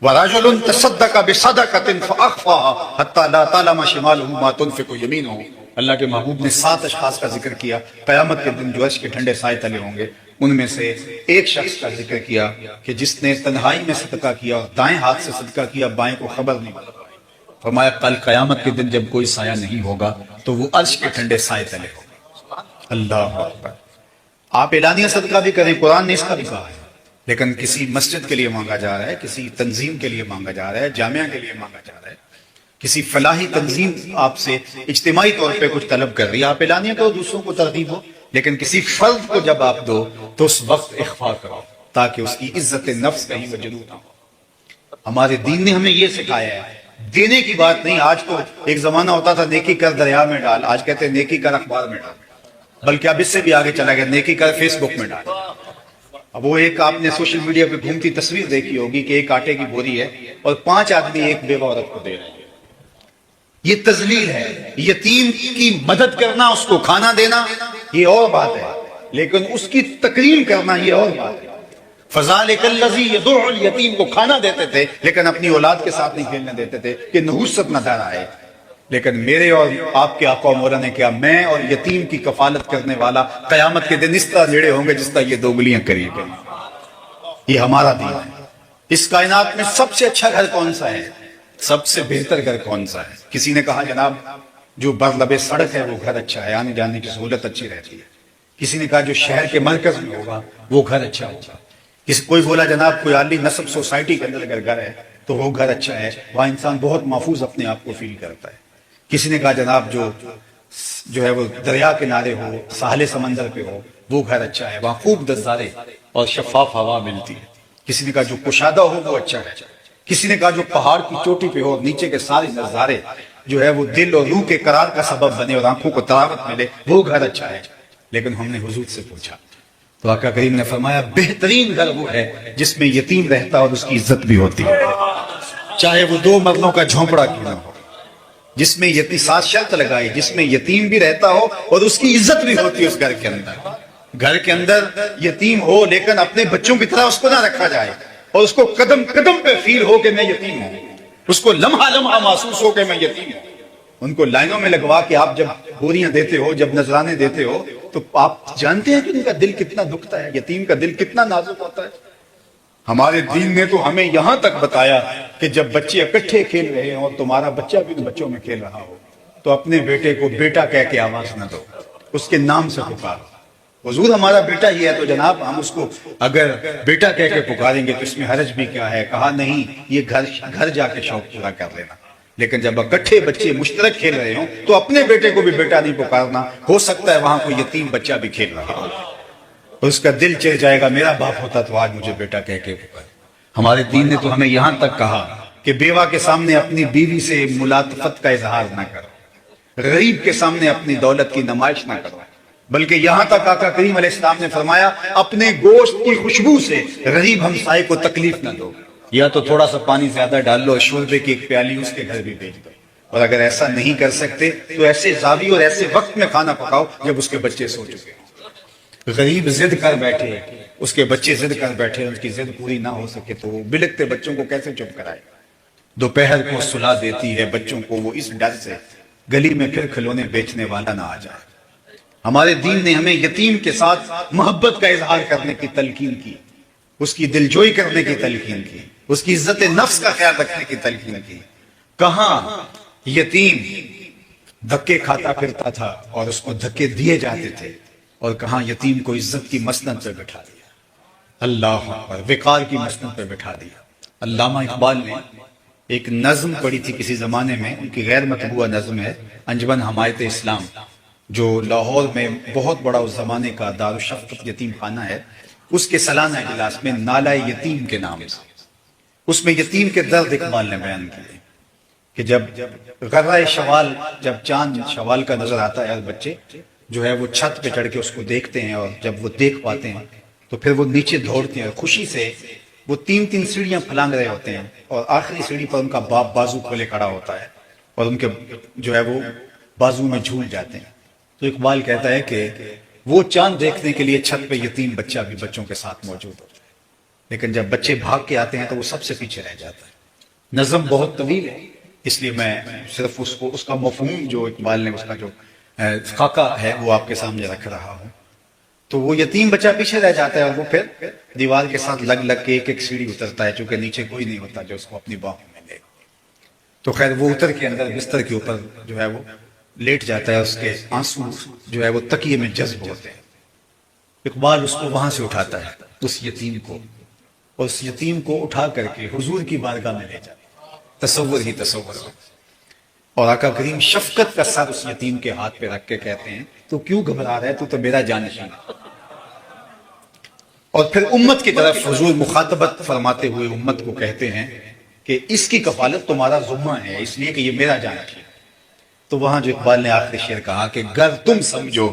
وَرَجُلٌ تَصَدَّقَ بِصَدَقَةٍ فَأَخْفَاهَا حَتَّى لَا تَعْلَمَ شِمَالُهُ مَا تُنْفِقُ يَمِينُهُ۔ اللہ کے محبوب نے 7 اشخاص کا ذکر کیا، قیامت کے دن جو عرش کے ٹھنڈے سائے تلے ہوں گے، ان میں سے ایک شخص کا ذکر کیا کہ جس نے تنہائی میں صدقہ کیا اور دائیں ہاتھ سے صدقہ کیا، بائیں کو خبر نہیں پڑی۔ فرمایا کل قیامت کے دن جب کوئی سایہ نہیں ہوگا تو وہ عرش کے ٹھنڈے سائے تلے ہوگا۔ اللہ اکبر۔ آپ اعلانیہ صدقہ بھی کریں، قرآن نے اس کا بھی کہا ہے، لیکن کسی مسجد کے لیے مانگا جا رہا ہے، کسی تنظیم کے لیے مانگا جا رہا ہے، جامعہ کے لیے مانگا جا رہا ہے، کسی فلاحی تنظیم آپ سے اجتماعی طور پہ کچھ طلب کر رہی ہے، آپ اعلانیہ کرو، دوسروں کو ترغیب ہو، لیکن کسی فرد کو جب آپ دو تو اس وقت اخفا کرو تاکہ اس کی عزت نفس کہیں وجود نہ ہو۔ ہمارے دین نے ہمیں یہ سکھایا ہے، دینے کی بات نہیں۔ آج تو ایک زمانہ ہوتا تھا نیکی کر دریا میں ڈال، آج کہتے ہیں نیکی کر اخبار میں ڈال۔ بلکہ اب اس سے بھی آگے چلا گیا، نیکی کر فیس بک میں ڈال۔ اب وہ ایک آپ نے سوشل میڈیا پہ گھومتی تصویر دیکھی ہوگی کہ ایک آٹے کی بوری ہے اور 5 آدمی ایک بیوہ عورت کو دے رہے ہیں۔ یہ تذلیل ہے۔ یتیم کی مدد کرنا، اس کو کھانا دینا یہ اور بات ہے، لیکن اس کی تکریم کرنا یہ اور بات ہے۔ فَذَلِكَ الَّذِي يَدُعُّ الْيَتِيمَ کو کھانا دیتے تھے لیکن اپنی اولاد کے ساتھ نہیں کھیلنے دیتے تھے کہ نحوست نہ دار آئے۔ لیکن میرے اور آپ کے آقا و مولا نے کیا، میں اور یتیم کی کفالت کرنے والا قیامت کے دن اس طرح جڑے ہوں گے جس طرح یہ 2 انگلیاں قریب ہیں۔ یہ ہمارا دین ہے۔ اس کائنات میں سب سے اچھا گھر کون سا ہے، سب سے بہتر گھر کون سا ہے؟ کسی نے کہا جناب جو برلب سڑک ہے وہ گھر اچھا ہے، آنے جانے کی سہولت اچھی رہتی ہے۔ کسی نے کہا جو شہر کے مرکز میں ہوگا وہ گھر اچھا ہوگا۔ کوئی بولا جناب کوئی عالی نسب سوسائٹی کے اندر اگر گھر ہے تو وہ گھر اچھا ہے، وہاں انسان بہت محفوظ اپنے آپ کو فیل کرتا ہے۔ کسی نے کہا جناب جو ہے وہ دریا کنارے ہو، ساحل سمندر پہ ہو وہ گھر اچھا ہے، وہاں خوب نظارے اور شفاف ہوا ملتی ہے۔ کسی نے کہا جو کشادہ ہو وہ اچھا ہے۔ کسی نے کہا جو پہاڑ کی چوٹی پہ ہو اور نیچے کے سارے نظارے جو ہے وہ دل اور روح کے قرار کا سبب بنے اور آنکھوں کو طراوت ملے وہ گھر اچھا ہے۔ لیکن ہم نے حضور سے پوچھا تو آقا کریم نے فرمایا بہترین گھر وہ ہے جس میں یتیم رہتا اور اس کی عزت بھی ہوتی ہے، چاہے وہ 2 مرلوں کا جھونپڑا کیوں نہ ہو، جس میں یتیم ساتھ شرط لگائی جس میں یتیم بھی رہتا ہو اور اس کی عزت بھی ہوتی ہے اس گھر کے اندر۔ گھر کے اندر یتیم ہو لیکن اپنے بچوں کی طرح اس کو نہ رکھا جائے اور اس کو قدم قدم پہ فیل ہو کہ میں یتیم ہوں، اس کو لمحہ لمحہ محسوس ہو کہ میں یتیم ہوں۔ ان کو لائنوں میں لگوا کے آپ جب بوریاں دیتے ہو، جب نذرانے دیتے ہو تو آپ جانتے ہیں کہ ان کا دل کتنا دکھتا ہے، یتیم کا دل کتنا نازک ہوتا ہے۔ ہمارے دین نے تو ہمیں یہاں تک بتایا کہ جب بچے اکٹھے کھیل رہے ہوں اور تمہارا بچہ بھی ان بچوں میں کھیل رہا ہو تو اپنے بیٹے کو بیٹا کہہ کے آواز نہ دو، اس کے نام سے پکارو۔ حضور ہمارا بیٹا ہی ہے تو جناب ہم اس کو اگر بیٹا کہہ کے پکاریں گے تو اس میں حرج بھی کیا ہے؟ کہا نہیں، یہ گھر جا کے شوق پورا کر لینا۔ لیکن جب اکٹھے بچے مشترک کھیل رہے ہوں تو اپنے بیٹے کو بھی بیٹا نہیں پکارنا، ہو سکتا ہے وہاں کوئی یتیم بچہ بھی کھیل رہا ہو، اس کا دل چڑھ جائے گا میرا باپ ہوتا تو آج مجھے بیٹا کہہ کے پکارے۔ ہمارے دین نے تو ہمیں یہاں تک کہا کہ بیوہ کے سامنے اپنی بیوی سے ملاطفت کا اظہار نہ کرو، غریب کے سامنے اپنی دولت کی نمائش نہ کرو، بلکہ یہاں تک آقا کریم علیہ السلام نے فرمایا اپنے گوشت کی خوشبو سے غریب ہمسائے کو تکلیف نہ دو، یا تو تھوڑا سا پانی زیادہ ڈال لو، شوربے کی ایک پیالی اس کے گھر بھی بھیج دو، اور اگر ایسا نہیں کر سکتے تو ایسے زاوی اور ایسے وقت میں کھانا پکاؤ جب اس کے بچے سو چکے ہیں۔ غریب ضد کر بیٹھے، اس کے بچے ضد کر بیٹھے، اس کی ضد پوری نہ ہو سکے تو وہ بلکتے بچوں کو کیسے چپ کرائے؟ دوپہر کو سلا دیتی ہے بچوں کو وہ اس ڈر سے گلی میں پھر کھلونے بیچنے والا نہ آ جائے۔ ہمارے دین نے ہمیں یتیم کے ساتھ محبت کا اظہار کرنے کی تلقین کی، اس کی دلجوئی کرنے کی تلقین کی، اس کی عزت نفس کا خیال رکھنے کی تلقین کی۔ کہاں یتیم دھکے کھاتا پھرتا تھا اور اس کو دھکے دیے جاتے تھے، اور کہاں یتیم کو عزت کی مسند پہ بٹھا دیا، اللہ اکبر، وقار کی مسند پہ بٹھا دیا۔ علامہ اقبال نے ایک نظم پڑھی تھی کسی زمانے میں، ان کی غیر مطبوعہ نظم ہے، انجمن حمایت اسلام، جو لاہور میں بہت بڑا اس زمانے کا دارالشفقت یتیم خانہ ہے، اس کے سالانہ اجلاس میں نالہ یتیم کے نام سے اس میں یتیم کے درد اقبال نے بیان کیے کہ جب غرہ شوال، جب چاند شوال کا نظر آتا ہے، بچے جو ہے وہ چھت پہ چڑھ کے اس کو دیکھتے ہیں، اور جب وہ دیکھ پاتے ہیں تو پھر وہ نیچے دوڑتے ہیں اور خوشی سے وہ 3 سیڑھیاں پھلانگ رہے ہوتے ہیں، اور آخری سیڑھی پر ان کا باپ بازو کھولے کھڑا ہوتا ہے اور ان کے جو ہے وہ بازو میں جھول جاتے ہیں۔ تو اقبال کہتا ہے کہ وہ چاند دیکھنے کے لیے چھت پہ یتیم بچہ بھی بچوں کے ساتھ موجود ہوتا ہے، لیکن جب بچے بھاگ کے آتے ہیں تو وہ سب سے پیچھے رہ جاتا ہے۔ نظم بہت طویل ہے، اس لیے میں صرف اس کا مفہوم جو اقبال نے اس کا جو خاکہ ہے وہ آپ کے سامنے رکھ رہا ہوں۔ تو وہ یتیم بچہ پیچھے رہ جاتا ہے اور وہ پھر دیوار کے ساتھ لگ لگ کے ایک سیڑھی اترتا ہے، چونکہ نیچے کوئی نہیں ہوتا جو اس کو اپنی باہوں میں لے۔ تو خیر وہ اتر کے اندر بستر کے اوپر جو ہے وہ لیٹ جاتا ہے، اس کے آنسو جو ہے وہ تکیے میں جذب ہوتے ہیں۔ اقبال اس کو وہاں سے اٹھاتا ہے، اس یتیم کو، اور اس یتیم کو اٹھا کر کے حضور کی بارگاہ میں لے جاتا ہے۔ تصور ہی تصور ہو، اور آقا کریم شفقت کا سر اس یتیم کے ہاتھ پہ رکھ کے کہتے ہیں تو کیوں گھبرا رہا ہے، تو میرا جانشین ہے۔ اور پھر امت کی طرف حضور مخاطبت فرماتے ہوئے امت کو کہتے ہیں کہ اس کی کفالت تمہارا ذمہ ہے، اس لیے کہ یہ میرا جانشین ہے۔ تو وہاں جو اقبال نے آخری شعر کہا کہ گر تم سمجھو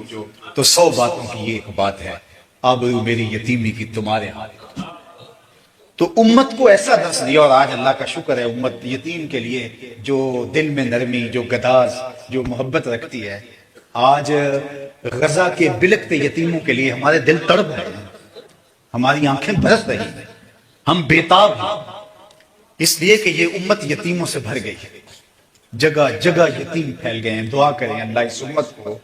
تو 100 باتوں کی یہ ایک بات ہے، آبرو میری یتیمی کی تمہارے ہاتھ۔ تو امت کو ایسا درس دیا، اور آج اللہ کا شکر ہے امت یتیم کے لیے جو دل میں نرمی، جو گداز، جو محبت رکھتی ہے، آج غزہ کے بلکتے یتیموں کے لیے ہمارے دل تڑپ رہے ہیں، ہماری آنکھیں برس رہی ہیں، ہم بیتاب ہیں، اس لیے کہ یہ امت یتیموں سے بھر گئی ہے، جگہ جگہ یتیم پھیل گئے ہیں۔ دعا کریں اللہ اس امت کو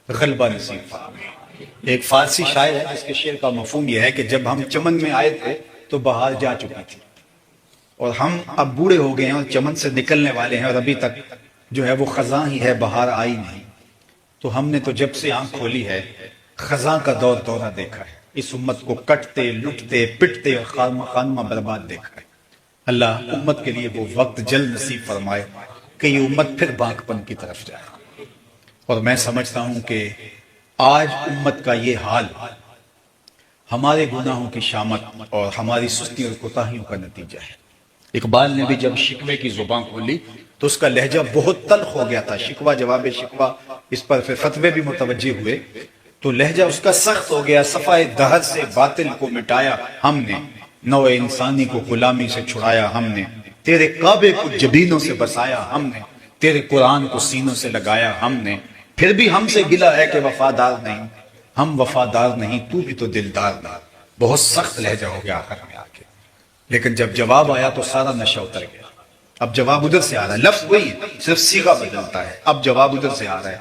غلبہ نصیب فرمائے۔ ایک فارسی شاعر ہے جس کے شعر کا مفہوم یہ ہے کہ جب ہم چمن میں آئے تھے تو بہار جا چکی تھی، اور ہم اب بوڑھے ہو گئے ہیں اور چمن سے نکلنے والے ہیں، اور ابھی تک جو ہے وہ خزاں ہی ہے، بہار آئی نہیں۔ تو ہم نے تو جب سے آنکھ کھولی ہے خزاں کا دورہ دیکھا ہے، اس امت کو کٹتے لٹتے پٹتے اور خانمہ برباد دیکھا ہے۔ اللہ امت کے لیے وہ وقت جلد نصیب فرمائے کہ یہ امت پھر باغ پن کی طرف جائے۔ اور میں سمجھتا ہوں کہ آج امت کا یہ حال ہمارے گناہوں کی شامت اور ہماری سستی اور کوتاہیوں کا نتیجہ ہے۔ اقبال نے بھی جب شکوے کی زبان کھولی تو اس کا لہجہ بہت تلخ ہو گیا تھا، شکوہ جواب شکوہ، اس پر پھر فتوے بھی متوجہ ہوئے، تو لہجہ اس کا سخت ہو گیا۔ صفائے دہر سے باطل کو مٹایا ہم نے، نوع انسانی کو غلامی سے چھڑایا ہم نے، تیرے کعبے کو جبینوں سے بسایا ہم نے، تیرے قرآن کو سینوں سے لگایا ہم نے، پھر بھی ہم سے گلہ ہے کہ وفادار نہیں، ہم وفادار نہیں تو بھی تو دلدار نہ۔ بہت سخت لہجہ ہو گیا آخر میں آ کے، لیکن جب جواب آیا تو سارا نشہ اتر گیا۔ اب جواب ادھر سے آ رہا ہے، لفظ وہی ہے، صرف صیغہ بدلتا ہے، اب جواب ادھر سے آ رہا ہے۔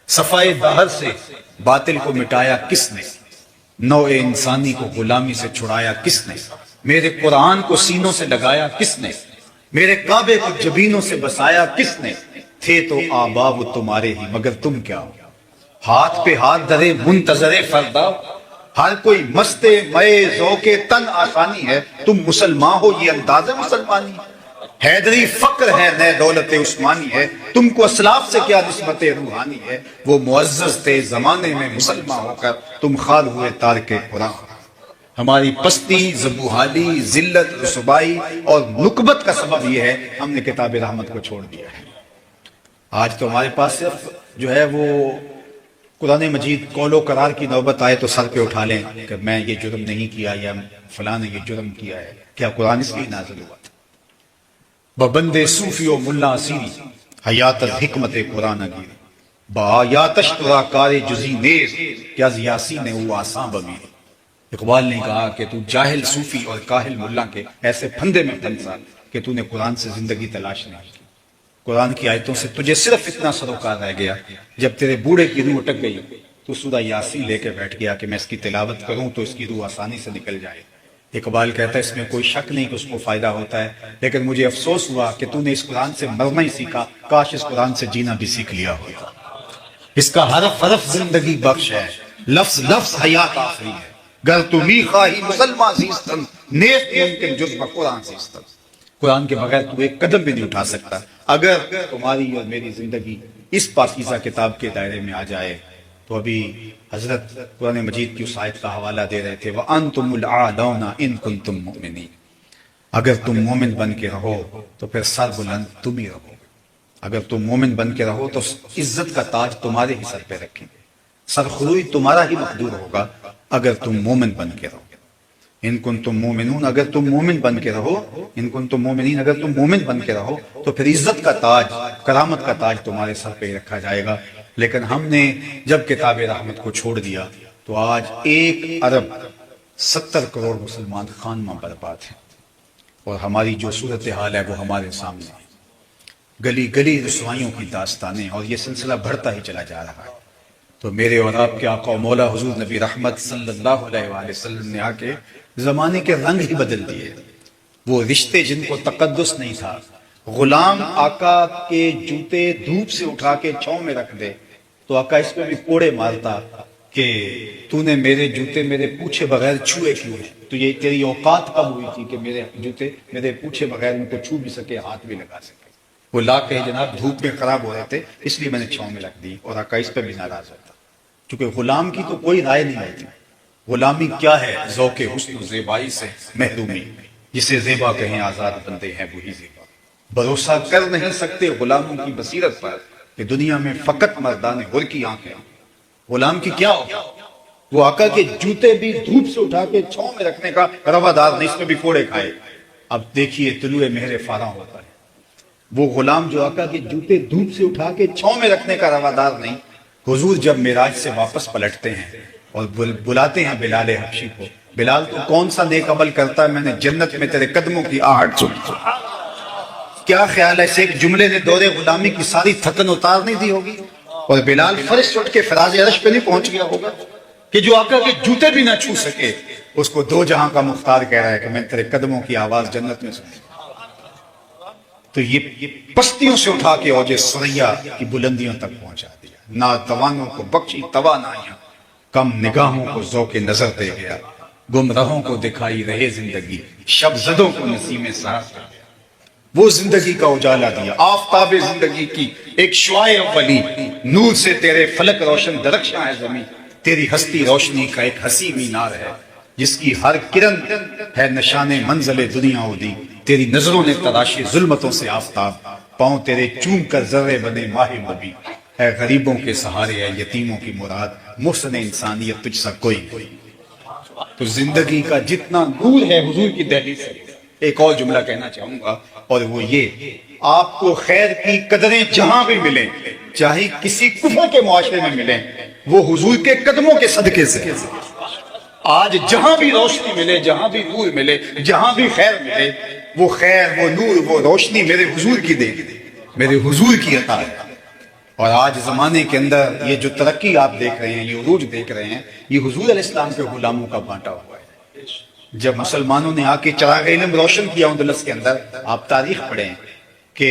صفائے دہر سے باطل کو مٹایا کس نے، نوع انسانی کو غلامی سے چھڑایا کس نے، میرے قرآن کو سینوں سے لگایا کس نے، میرے کعبے کو جبینوں سے بسایا کس نے، تھے تو آبا وہ تمہارے ہی مگر تم کیا ہو، ہاتھ پہ ہاتھ درے منتظر فردا، ہر کوئی مستے مئے ذوق تن آسانی ہے، تم مسلمان ہو یہ انداز مسلمانی، حیدری فقر ہے نئے دولت عثمانی ہے، تم کو اسلاف سے کیا نسبت روحانی ہے، وہ معزز تھے زمانے میں مسلمان ہو کر تم خال ہوئے تارک قرآن۔ ہماری پستی، زبوحالی، ذلت، رسوائی اور نکبت کا سبب یہ ہے ہم نے کتاب رحمت کو چھوڑ دیا ہے۔ آج تو ہمارے پاس صرف جو ہے وہ قرآن مجید قول و قرار کی نوبت آئے تو سر پہ اٹھا لیں کہ میں یہ جرم نہیں کیا یا فلاں نے یہ جرم کیا ہے، کیا قرآن اس لیے نازل ہوا تھا؟ ببندے صوفی و ملا اسیری حیات الحکمت قرآن گیر، با آیاتش ترا کار جزی نیز کیا زیاسی نے وہ آساں بمیر۔ اقبال نے کہا کہ تو جاہل صوفی اور کاہل ملا کے ایسے پھندے میں پھنسا کہ تو نے قرآن سے زندگی تلاش نہیں کی، قرآن کی آیتوں سے تجھے صرف اتنا سروکار رہ گیا، جب تیرے بوڑھے کی روح اٹک گئی تو سورہ یاسین لے کے بیٹھ گیا کہ میں اس کی تلاوت کروں تو اس کی روح آسانی سے نکل جائے۔ اقبال کہتا ہے اس میں کوئی شک نہیں کہ اس کو فائدہ ہوتا ہے، لیکن مجھے افسوس ہوا کہ تو نے اس قرآن سے مرنا ہی سیکھا، کاش اس قرآن سے جینا بھی سیکھ لیا ہوتا۔ اس کا حرف حرف زندگی بخش ہے، لفظ لفظ حیات آفری ہے، گر تو می خواہی مسلمان زیستن نیست ممکن جز قرآن زیستن۔ قرآن کے بغیر تو ایک قدم بھی نہیں اٹھا سکتا۔ اگر تمہاری اور میری زندگی اس پاکیزہ کتاب کے دائرے میں آ جائے تو ابھی حضرت قرآن مجید کی اس آیت کا حوالہ دے رہے تھے وَأَنْتُمُ الْأَعْلَوْنَ إِن كُنْتُم مُؤْمِنِينَ، اگر تم مومن بن کے رہو تو پھر سر بلند تم ہی رہو، اگر تم مومن بن کے رہو تو عزت کا تاج تمہارے ہی سر پہ رکھیں گے، سر خروئی تمہارا ہی مقدور ہوگا اگر تم مومن بن کے رہو۔ ان کنتم مومنون، اگر تم مومن بن کے رہو، ان کنتم مومنین، اگر تم مومن بن کے رہو تو پھر عزت کا تاج، کرامت کا تاج تمہارے سر پہ رکھا جائے گا۔ لیکن ہم نے جب کتاب رحمت کو چھوڑ دیا تو آج 1 ارب 70 کروڑ مسلمان خانمہ برباد ہیں، اور ہماری جو صورتحال ہے وہ ہمارے سامنے ہے، گلی گلی رسوائیوں کی داستانیں، اور یہ سلسلہ بڑھتا ہی چلا جا رہا ہے۔ تو میرے اور آپ کے آقا و مولا حضور نبی رحمت صلی اللہ علیہ وآلہ وسلم نے آ کے زمانے کے رنگ ہی بدل دیے۔ وہ رشتے جن کو تقدس نہیں تھا، غلام آقا کے جوتے دھوپ سے اٹھا کے چھاؤں میں رکھ دے تو آقا اس پہ بھی کوڑے مارتا کہ تو نے میرے جوتے میرے پوچھے بغیر چھوئے کیوں ہیں، تو یہ تیری اوقات کب ہوئی تھی کہ میرے جوتے میرے پوچھے بغیر ان کو چھو بھی سکے، ہاتھ بھی لگا سکے؟ وہ لا کہ جناب دھوپ میں خراب ہو رہے تھے اس لیے میں نے چھاؤں میں رکھ دی، اور آقا اس پہ بھی ناراض ہوتا، کیونکہ غلام کی تو کوئی رائے نہیں ہوتی۔ غلامی کیا ہے؟ ذوق حسن و زیبائی سے محرومی، جسے زیبا کہیں آزاد بندے ہیں وہی زیبا، بھروسہ کر نہیں سکتے غلاموں کی بصیرت پر، کہ دنیا میں فقط مردان حر کی آنکھیں، غلام کی کیا ہوگا؟ وہ آقا کے جوتے بھی دھوپ سے اٹھا کے چھاؤں میں رکھنے کا روادار نہیں، اس میں بھی کوڑے کھائے۔ اب دیکھیے طلوع مہر فاراں ہوتا ہے، وہ غلام جو آقا کے جوتے دھوپ سے اٹھا کے چھاؤں میں رکھنے کا روادار نہیں، حضور جب معراج سے واپس پلٹتے ہیں اور بلاتے ہیں بلال حبشی کو، بلال تو کون سا نیک عمل کرتا ہے، میں نے جنت میں تیرے قدموں کی آہٹ سنی۔ کیا خیال ہے اس ایک جملے نے دور غلامی کی ساری تھکن اتار نہیں دی ہوگی؟ اور بلال فرش سے اٹھ کے فراز عرش پہ نہیں پہنچ گیا ہوگا کہ جو آقا کے جوتے بھی نہ چھو سکے اس کو دو جہاں کا مختار کہہ رہا ہے کہ میں تیرے قدموں کی آواز جنت میں سنی۔ تو یہ پستیوں سے اٹھا کے اوج ثریا کی بلندیوں تک پہنچا دیا۔ ناتوانوں کو بخشی توانائیاں، کم نگاہوں کو ذوق نظر دے گیا، گمراہوں کو دکھائی رہے زندگی، شب زدوں کو نسیم سحر دے گیا۔ وہ زندگی کا اجالا دیا، آفتاب زندگی کی ایک شعاع اولی، نور سے تیرے فلک روشن درخشاں ہے زمین، تیری ہستی روشنی کا ایک حسین مینار ہے جس کی ہر کرن ہے نشان منزل دنیا اودی، تیری نظروں نے تراشی ظلمتوں سے آفتاب، پاؤں تیرے چوم کر ذرے بنے ماہ نبی، ہے غریبوں کے سہارے ہے یتیموں کی مراد، محسن انسانیت تجھ سا کوئی نہیں۔ تو زندگی کا جتنا نور ہے حضور کی دہلیز سے۔ ایک اور جملہ کہنا چاہوں گا اور وہ یہ، آپ کو خیر کی قدریں جہاں بھی ملیں، چاہے کسی کفر کے معاشرے میں ملیں، وہ حضور کے قدموں کے صدقے سے۔ آج جہاں بھی روشنی ملے، جہاں بھی نور ملے، جہاں بھی خیر ملے، وہ خیر، وہ نور، وہ روشنی میرے حضور کی دے، میرے حضور کی عطا ہے۔ اور آج زمانے کے اندر یہ جو ترقی آپ دیکھ رہے ہیں، یہ عروج دیکھ رہے ہیں، یہ حضور علیہ السلام کے غلاموں کا بانٹا ہوا ہے۔ جب مسلمانوں نے آ کے چراغ علم روشن کیا اندلس کے اندر، آپ تاریخ پڑھیں کہ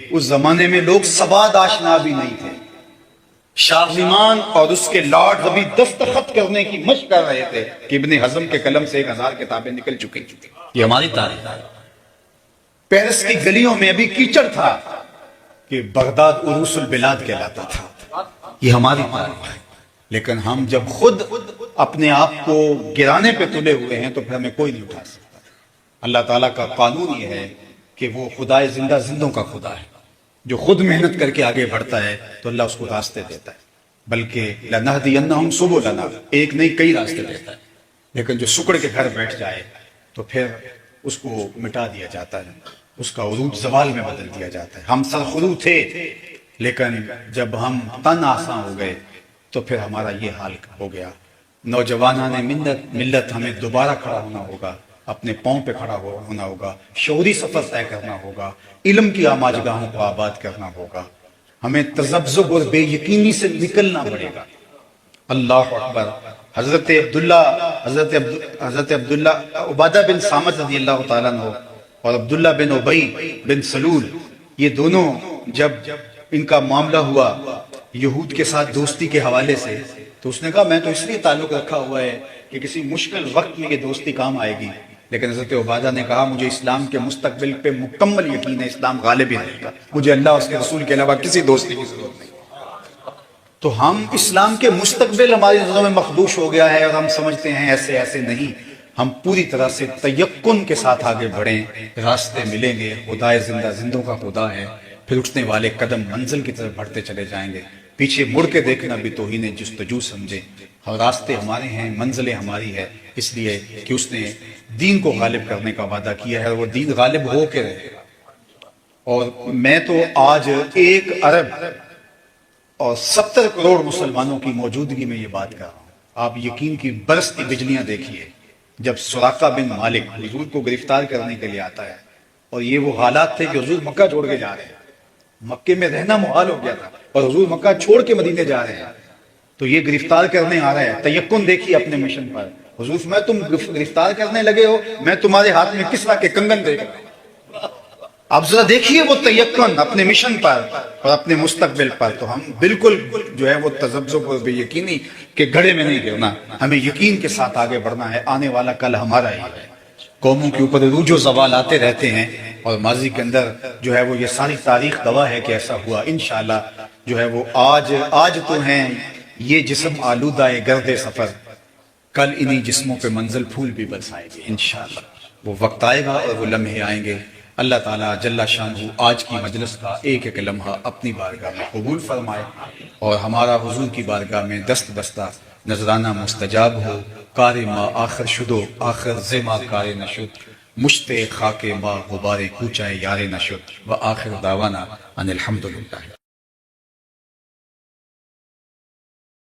اس زمانے میں لوگ سواد آشنا بھی نہیں تھے، شارلمان اور اس کے لارڈ ابھی دستخط کرنے کی مشق کر رہے تھے کہ ابن حزم کے قلم سے 1000 کتابیں نکل چکی۔ یہ ہماری تاریخ ہے۔ پیرس کی گلیوں میں ابھی کیچڑ تھا کہ بغداد عروس البلاد کہلاتا تھا۔ یہ ہماری تاریخ ہے۔ لیکن ہم جب خود اپنے آپ کو گرانے پہ تلے ہوئے ہیں تو پھر ہمیں کوئی نہیں اٹھا سکتا۔ اللہ تعالیٰ کا قانون یہ ہے کہ وہ خدائے زندہ زندوں کا خدا ہے، جو خود محنت کر کے آگے بڑھتا ہے تو اللہ اس کو راستے دیتا ہے، بلکہ لَنَهْدِيَنَّهُمْ سُبُلَنَا، ایک نہیں کئی راستے دیتا ہے۔ لیکن جو سکڑ کے گھر بیٹھ جائے تو پھر اس کو مٹا دیا جاتا ہے، اس کا عروج زوال میں بدل دیا جاتا ہے۔ ہم سرخرو تھے، لیکن جب ہم تن آساں ہو گئے تو پھر ہمارا یہ حال ہو گیا۔ نوجوانان ملت ہمیں دوبارہ کھڑا ہونا ہوگا، اپنے پاؤں پہ کھڑا ہونا ہوگا، شعوری سفر طے کرنا ہوگا، علم کی آماجگاہوں کو آباد کرنا ہوگا، ہمیں تذبذب اور بے یقینی سے نکلنا پڑے گا۔ اللہ اکبر۔ حضرت عبداللہ عبادہ بن صامت رضی اللہ تعالیٰ عنہ اور عبداللہ بن ابی بن سلول، یہ دونوں جب ان کا معاملہ ہوا یہود کے ساتھ دوستی کے حوالے سے، تو اس نے کہا میں تو اس لیے تعلق رکھا ہوا ہے کہ کسی مشکل وقت میں یہ دوستی کام آئے گی، لیکن حضرت عبادہ نے کہا مجھے اسلام کے مستقبل پہ مکمل یقین ہے، اسلام غالب ہی رہے گا، مجھے اللہ اس کے رسول کے علاوہ کسی دوستی کی ضرورت نہیں۔ تو ہم اسلام کے مستقبل ہماری نظروں میں مخدوش ہو گیا ہے اور ہم سمجھتے ہیں ایسے نہیں۔ ہم پوری طرح سے تیقن کے ساتھ آگے بڑھیں، راستے ملیں گے، خدائے زندہ زندوں کا خدا ہے، پھر اٹھنے والے قدم منزل کی طرف بڑھتے چلے جائیں گے۔ پیچھے مڑ کے دیکھنا بھی توہین جستجو سمجھے، اور راستے ہمارے ہیں، منزلیں ہماری ہے، اس لیے کہ اس نے دین کو غالب کرنے کا وعدہ کیا ہے اور وہ دین غالب ہو کے رہے گا۔ اور میں تو آج 1 ارب اور 70 کروڑ مسلمانوں کی موجودگی میں یہ بات کر رہا ہوں۔ آپ یقین کی برستی بجلیاں دیکھیے، جب سراقہ بن مالک حضور کو گرفتار کرنے کے لیے آتا ہے، اور یہ وہ حالات تھے کہ حضور مکہ چھوڑ کے جا رہے ہیں، مکے میں رہنا محال ہو گیا تھا اور حضور مکہ چھوڑ کے مدینے جا رہے ہیں، تو یہ گرفتار کرنے آ رہا ہے۔ تیقن دیکھیے اپنے مشن پر، حضور میں تم گرفتار کرنے لگے ہو، میں تمہارے ہاتھ میں کس طرح کے کنگن دیکھ رہا ہوں۔ آپ ذرا دیکھیے وہ تیقن اپنے مشن پر اور اپنے مستقبل پر، تو ہم بالکل جو ہے وہ تذبذب اور بے یقینی کے گھڑے میں نہیں گرنا، ہمیں یقین کے ساتھ آگے بڑھنا ہے۔ آنے والا کل ہمارا ہی ہے۔ قوموں کے اوپر عروج و زوال آتے رہتے ہیں، اور ماضی کے اندر جو ہے وہ یہ ساری تاریخ گواہ ہے کہ ایسا ہوا۔ انشاءاللہ جو ہے وہ آج تو ہیں یہ جسم آلودہ گرد سفر، کل انہی جسموں پہ منزل پھول بھی برسائے گی انشاءاللہ۔ وہ وقت آئے گا اور وہ لمحے آئیں گے، اللہ تعالیٰ جل شانہ آج کی مجلس کا ایک ایک لمحہ اپنی بارگاہ میں قبول فرمائے اور ہمارا حضور کی بارگاہ میں دست بستہ نذرانہ مستجاب ہو. کار ما آخر شدو آخر زما کار نشد مشت خاک ما غبار کوچہ یار نشد و آخر دعوانا ان الحمدللہ.